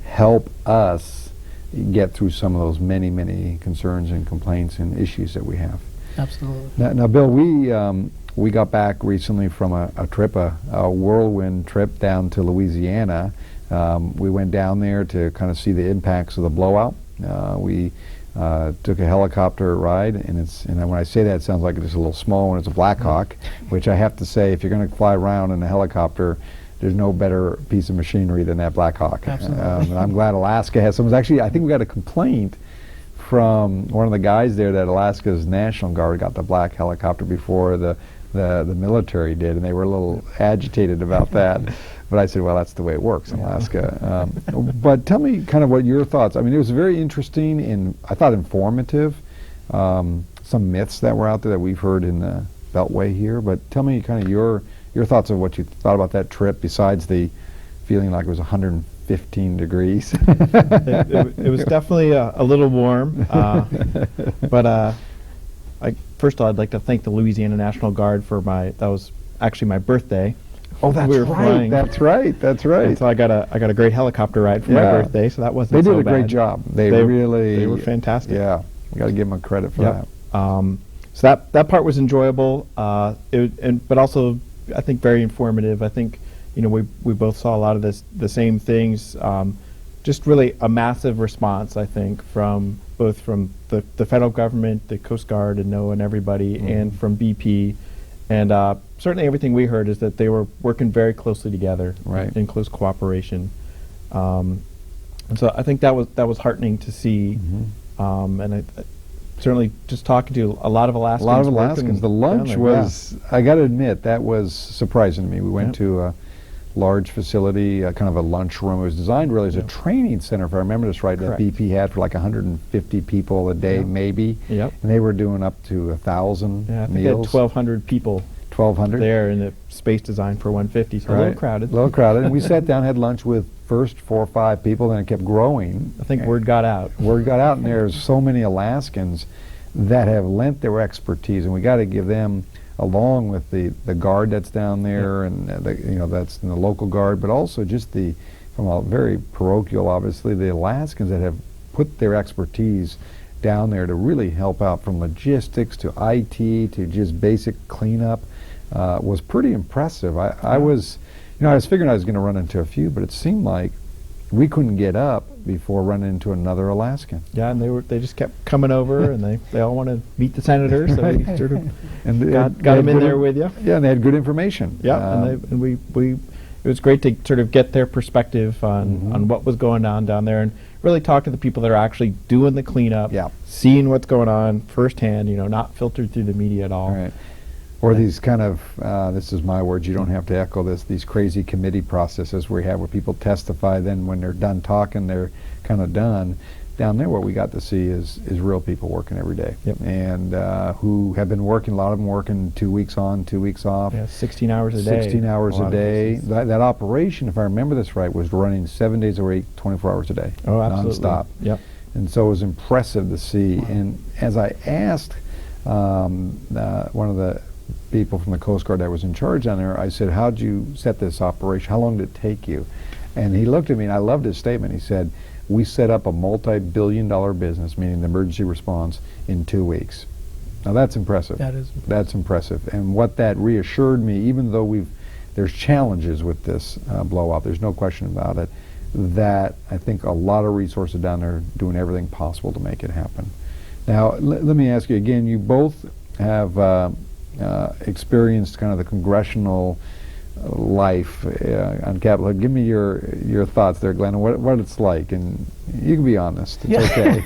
help us get through some of those many, many concerns and complaints and issues that we have. Absolutely. Now Bill, we got back recently from a trip, a whirlwind trip down to Louisiana. We went down there to kind of see the impacts of the blowout. We took a helicopter ride, and when I say that, it sounds like it's a little small when it's a Black Hawk, which I have to say, if you're going to fly around in a helicopter, there's no better piece of machinery than that Black Hawk. Absolutely. And I'm glad Alaska has some. Actually, I think we got a complaint from one of the guys there that Alaska's National Guard got the black helicopter before the military did, and they were a little agitated about that. But I said, well, that's the way it works in Alaska. But tell me kind of what your thoughts. I mean, it was very interesting and I thought informative. Some myths that were out there that we've heard in the Beltway here. But tell me kind of your thoughts of what you thought about that trip, besides the feeling like it was 115 degrees. It was definitely a little warm. But first of all, I'd like to thank the Louisiana National Guard for that was actually my birthday. Oh, that's we were right. flying. That's right. That's right. And so I got a great helicopter ride for my birthday, so that wasn't They so did a great bad. job. They were fantastic. Yeah, we got to give them credit for that. So that part was enjoyable, but also I think very informative. I think we both saw a lot of the same things. Just really a massive response, I think, from both from the federal government, the Coast Guard, and NOAA, and everybody, and from BP. And certainly everything we heard is that they were working very closely together, in close cooperation. And so I think that was heartening to see. And I certainly just talking to a lot of Alaskans. A lot of Alaskans. The lunch was, I got to admit, that was surprising to me. We went to a large facility, kind of a lunchroom. It was designed really as a training center, if I remember this right, that BP had for like 150 people a day, maybe. Yep. And they were doing up to 1,000 I think meals. they had 1,200 people 1,200? there in the space designed for 150, so a little crowded. A little crowded. And we sat down, had lunch with first 4 or 5 people, then it kept growing. I think word got out. Word got out, and there's so many Alaskans that have lent their expertise, and we got to give them, along with the guard that's down there, and that's in the local guard, but also just from a very parochial, obviously, the Alaskans that have put their expertise down there to really help out, from logistics to IT to just basic cleanup, was pretty impressive. I was figuring I was going to run into a few, but it seemed like we couldn't get up before running into another Alaskan. Yeah, and they just kept coming over, and they all want to meet the senator, so we sort of got them in there with you. Yeah, and they had good information. Yeah, and we it was great to sort of get their perspective on what was going on down there, and really talk to the people that are actually doing the cleanup, seeing what's going on firsthand, not filtered through the media at all. Right. Or these kind of, this is my words, you don't have to echo this, these crazy committee processes where people testify, then when they're done talking, they're kind of done. Down there, what we got to see is real people working every day. And who have been working, a lot of them working 2 weeks on, 2 weeks off. Yeah, 16 hours a day. 16 hours a day. That operation, if I remember this right, was running 7 days a week, 24 hours a day. Oh, absolutely. Non-stop. Yep. And so it was impressive to see. And as I asked one of the people from the Coast Guard that was in charge down there, I said, how'd you set this operation? How long did it take you? And he looked at me, and I loved his statement. He said, we set up a multi-billion-dollar business, meaning the emergency response, in 2 weeks. Now that's impressive. That is impressive. That's impressive. And what that reassured me, even though there's challenges with this blowout, there's no question about it, that I think a lot of resources down there doing everything possible to make it happen. Now, let me ask you again, you both have experienced kind of the congressional life on Capitol Hill. Give me your thoughts there, Glenn, what it's like, and you can be honest. It's okay.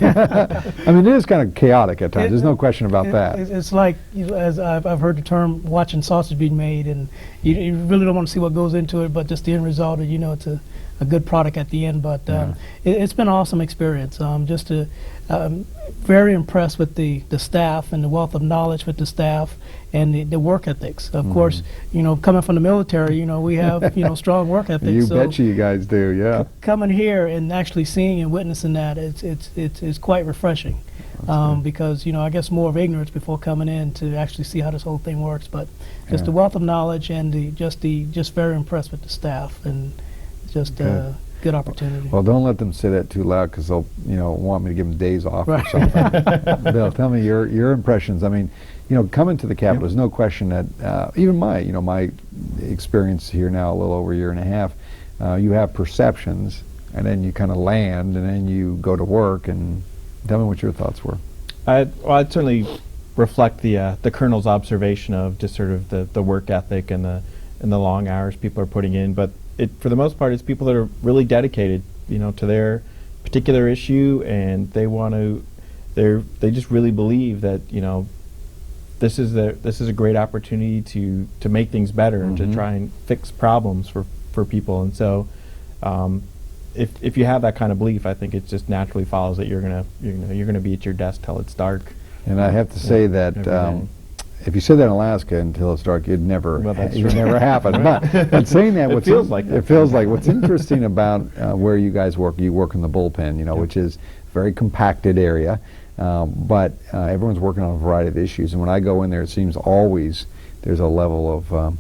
I mean, it is kind of chaotic at times. There's no question about that. It's like, as I've heard the term, watching sausage being made, and you really don't want to see what goes into it, but just the end result, you know, it's a good product at the end. But it's been an awesome experience. Very impressed with the staff and the wealth of knowledge with the staff and the work ethics. Of course, you know, coming from the military, you know, we have, you know, strong work ethics. You betcha you guys do, yeah. Coming here and actually seeing and witnessing that, it's quite refreshing. Because, you know, I guess more of ignorance before coming in to actually see how this whole thing works. But just the wealth of knowledge and just very impressed with the staff, and just good opportunity. Well, don't let them say that too loud, because they'll, you know, want me to give them days off or something. Bill, tell me your impressions. I mean, you know, coming to the Capitol, there's no question that even my experience here now, a little over a year and a half, you have perceptions, and then you kind of land, and then you go to work. And tell me what your thoughts were. I'd certainly reflect the Colonel's observation of just sort of the work ethic and the long hours people are putting in, but for the most part, it's people that are really dedicated, you know, to their particular issue, and they just really believe that, you know, this is a great opportunity to make things better and to try and fix problems for people. And so, if you have that kind of belief, I think it just naturally follows that you're gonna be at your desk till it's dark. And I have to say that if you said that in Alaska until it's dark, it'd never happen. But saying that, it feels like what's interesting about where you guys work. You work in the bullpen, you know, which is a very compacted area, but everyone's working on a variety of issues. And when I go in there, it seems always there's a level of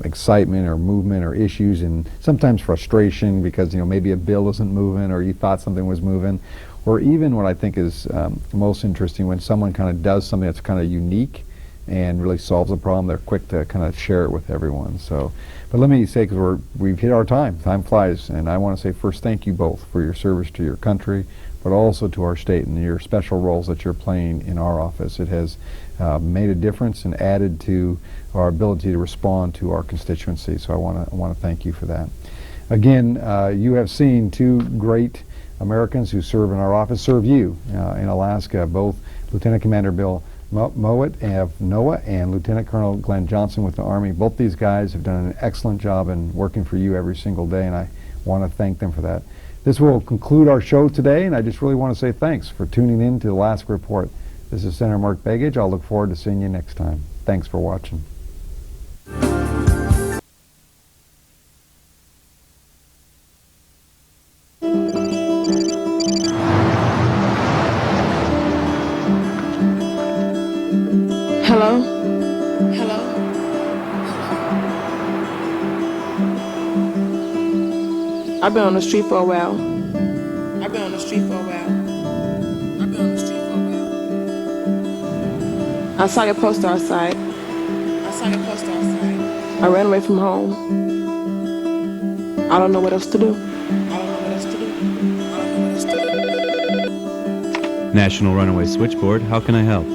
excitement or movement or issues, and sometimes frustration because, you know, maybe a bill isn't moving or you thought something was moving, or even what I think is most interesting, when someone kind of does something that's kind of unique and really solves a problem, they're quick to kind of share it with everyone. So, but let me say, because we've hit our time flies, and I want to say first, thank you both for your service to your country, but also to our state and your special roles that you're playing in our office. It has made a difference and added to our ability to respond to our constituency. So I want to thank you for that. Again, you have seen two great Americans who serve in our office serve you in Alaska, both Lieutenant Commander Bill Mowat of NOAA and Lieutenant Colonel Glenn Johnson with the Army. Both these guys have done an excellent job in working for you every single day, and I want to thank them for that. This will conclude our show today, and I just really want to say thanks for tuning in to the Alaska Report. This is Senator Mark Begich. I'll look forward to seeing you next time. Thanks for watching. Hello? Hello? I've been on the street for a while. I saw your poster outside. I ran away from home. I don't know what else to do. National Runaway Switchboard, how can I help?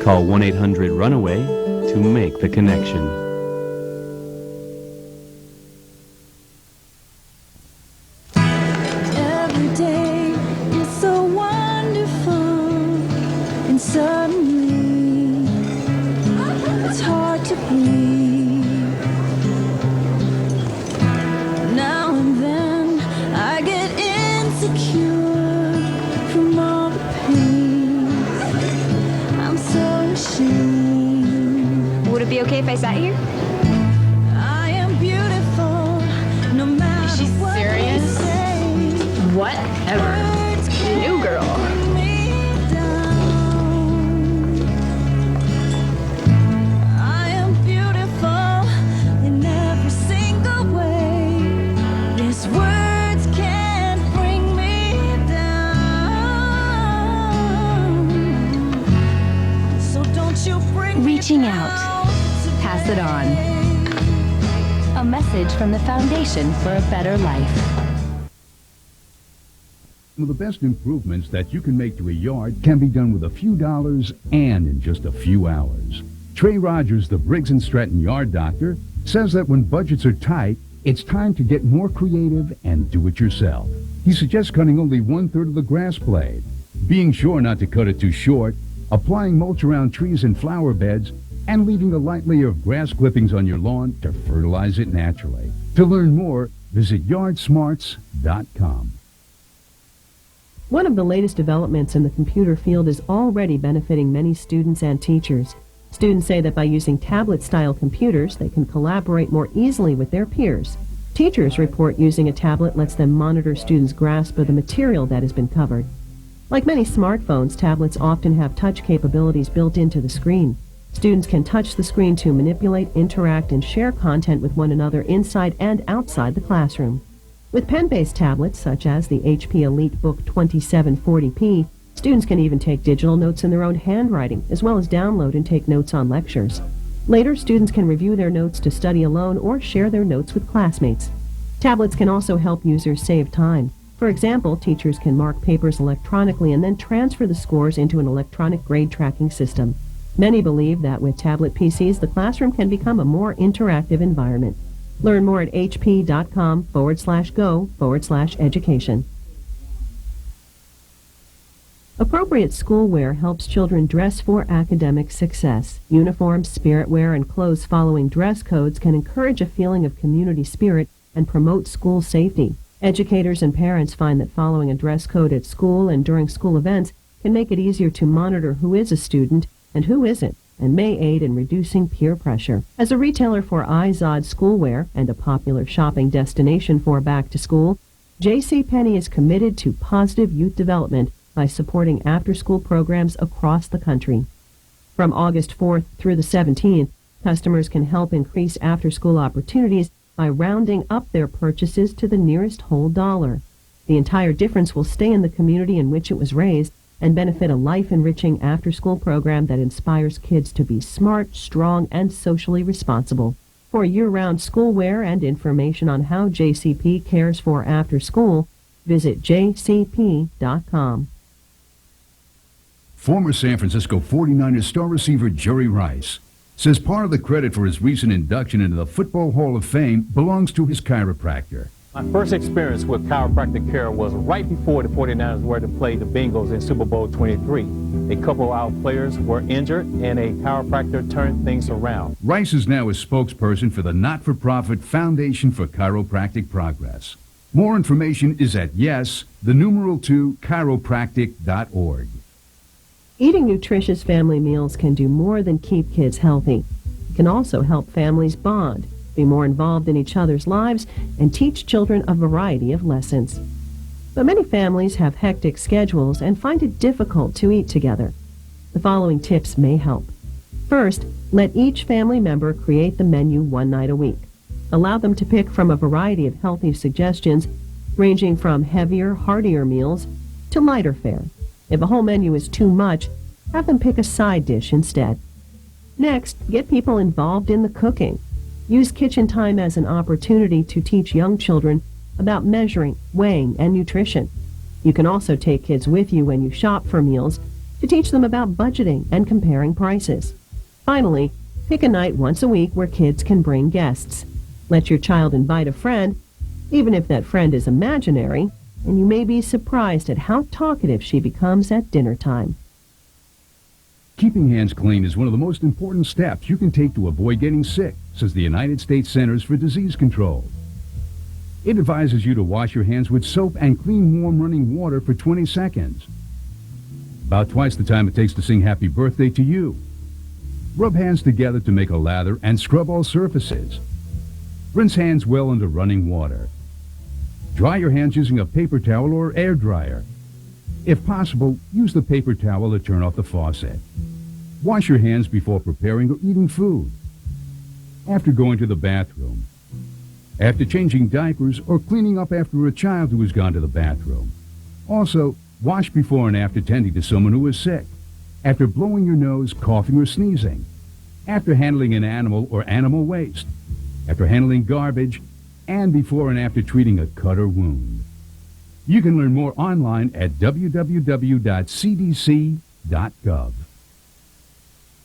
Call 1-800-RUNAWAY to make the connection. Every day is so wonderful, and suddenly it's hard to believe. Now and then I get insecure from all the pain. I'm so ashamed. Would it be okay if I sat here? I am beautiful, no matter what they say. Whatever. New girl. I am beautiful in every single way. Yes, words can't bring me down. So don't you bring Reaching out. Pass it on. A message from the Foundation for a Better Life. Some of the best improvements that you can make to a yard can be done with a few dollars and in just a few hours. Trey Rogers, the Briggs & Stratton Yard Doctor, says that when budgets are tight, it's time to get more creative and do it yourself. He suggests cutting only 1/3 of the grass blade, being sure not to cut it too short, applying mulch around trees and flower beds, and leaving a light layer of grass clippings on your lawn to fertilize it naturally. To learn more, visit yardsmarts.com. One of the latest developments in the computer field is already benefiting many students and teachers. Students say that by using tablet-style computers, they can collaborate more easily with their peers. Teachers report using a tablet lets them monitor students' grasp of the material that has been covered. Like many smartphones, tablets often have touch capabilities built into the screen. Students can touch the screen to manipulate, interact, and share content with one another inside and outside the classroom. With pen-based tablets, such as the HP EliteBook 2740p, students can even take digital notes in their own handwriting, as well as download and take notes on lectures. Later, students can review their notes to study alone or share their notes with classmates. Tablets can also help users save time. For example, teachers can mark papers electronically and then transfer the scores into an electronic grade tracking system. Many believe that with tablet PCs, the classroom can become a more interactive environment. Learn more at hp.com/go/education. Appropriate schoolwear helps children dress for academic success. Uniforms, spirit wear, and clothes following dress codes can encourage a feeling of community spirit and promote school safety. Educators and parents find that following a dress code at school and during school events can make it easier to monitor who is a student and who isn't, and may aid in reducing peer pressure. As a retailer for iZod schoolwear and a popular shopping destination for back to school, JCPenney is committed to positive youth development by supporting after-school programs across the country. From August 4th through the 17th, customers can help increase after-school opportunities by rounding up their purchases to the nearest whole dollar. The entire difference will stay in the community in which it was raised and benefit a life-enriching after-school program that inspires kids to be smart, strong, and socially responsible. For year-round schoolwear and information on how JCP cares for after-school, visit jcp.com. Former San Francisco 49ers star receiver Jerry Rice says part of the credit for his recent induction into the Football Hall of Fame belongs to his chiropractor. My first experience with chiropractic care was right before the 49ers were to play the Bengals in Super Bowl 23. A couple of our players were injured, and a chiropractor turned things around. Rice is now a spokesperson for the not-for-profit Foundation for Chiropractic Progress. More information is at chiropractic.org. Eating nutritious family meals can do more than keep kids healthy. It can also help families bond, be more involved in each other's lives, and teach children a variety of lessons. But many families have hectic schedules and find it difficult to eat together. The following tips may help. First, let each family member create the menu one night a week. Allow them to pick from a variety of healthy suggestions, ranging from heavier, heartier meals to lighter fare. If a whole menu is too much, have them pick a side dish instead. Next, get people involved in the cooking. Use kitchen time as an opportunity to teach young children about measuring, weighing, and nutrition. You can also take kids with you when you shop for meals to teach them about budgeting and comparing prices. Finally, pick a night once a week where kids can bring guests. Let your child invite a friend, even if that friend is imaginary, and you may be surprised at how talkative she becomes at dinner time. Keeping hands clean is one of the most important steps you can take to avoid getting sick, says the United States Centers for Disease Control. It advises you to wash your hands with soap and clean, warm running water for 20 seconds. About twice the time it takes to sing happy birthday to you. Rub hands together to make a lather and scrub all surfaces. Rinse hands well under running water. Dry your hands using a paper towel or air dryer. If possible, use the paper towel to turn off the faucet. Wash your hands before preparing or eating food. After going to the bathroom. After changing diapers or cleaning up after a child who has gone to the bathroom. Also, wash before and after tending to someone who is sick. After blowing your nose, coughing, or sneezing. After handling an animal or animal waste. After handling garbage, and before and after treating a cut or wound. You can learn more online at www.cdc.gov.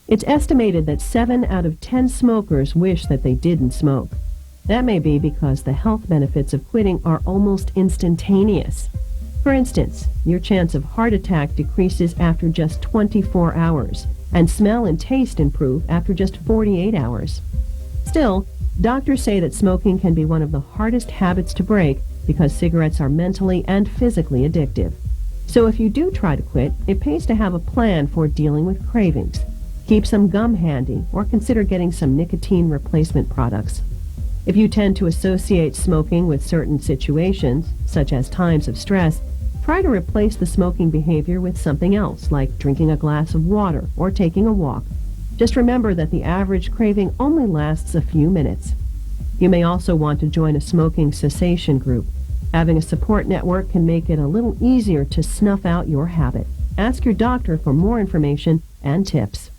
It's estimated that 7 out of 10 smokers wish that they didn't smoke. That may be because the health benefits of quitting are almost instantaneous. For instance, your chance of heart attack decreases after just 24 hours, and smell and taste improve after just 48 hours. Still, doctors say that smoking can be one of the hardest habits to break because cigarettes are mentally and physically addictive. So if you do try to quit, it pays to have a plan for dealing with cravings. Keep some gum handy or consider getting some nicotine replacement products. If you tend to associate smoking with certain situations, such as times of stress, try to replace the smoking behavior with something else, like drinking a glass of water or taking a walk. Just remember that the average craving only lasts a few minutes. You may also want to join a smoking cessation group. Having a support network can make it a little easier to snuff out your habit. Ask your doctor for more information and tips.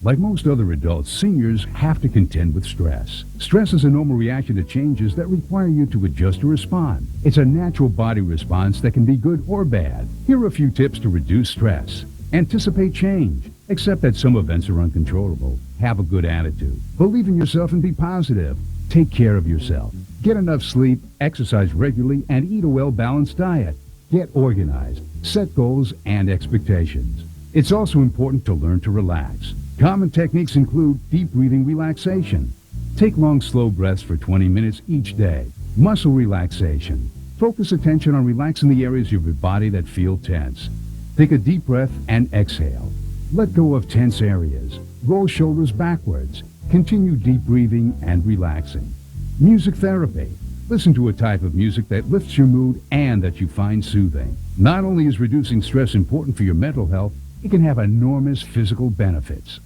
Like most other adults, seniors have to contend with stress. Stress is a normal reaction to changes that require you to adjust or respond. It's a natural body response that can be good or bad. Here are a few tips to reduce stress. Anticipate change. Accept that some events are uncontrollable. Have a good attitude. Believe in yourself and be positive. Take care of yourself. Get enough sleep, exercise regularly, and eat a well-balanced diet. Get organized. Set goals and expectations. It's also important to learn to relax. Common techniques include deep breathing relaxation. Take long, slow breaths for 20 minutes each day. Muscle relaxation. Focus attention on relaxing the areas of your body that feel tense. Take a deep breath and exhale. Let go of tense areas. Roll shoulders backwards. Continue deep breathing and relaxing. Music therapy. Listen to a type of music that lifts your mood and that you find soothing. Not only is reducing stress important for your mental health, it can have enormous physical benefits.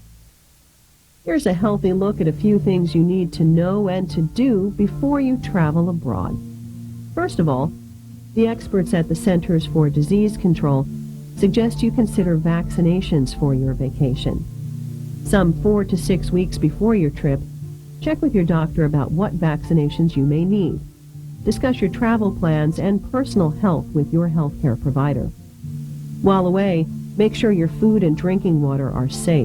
Here's a healthy look at a few things you need to know and to do before you travel abroad. First of all, the experts at the Centers for Disease Control suggest you consider vaccinations for your vacation. Some 4 to 6 weeks before your trip, check with your doctor about what vaccinations you may need. Discuss your travel plans and personal health with your healthcare provider. While away, make sure your food and drinking water are safe.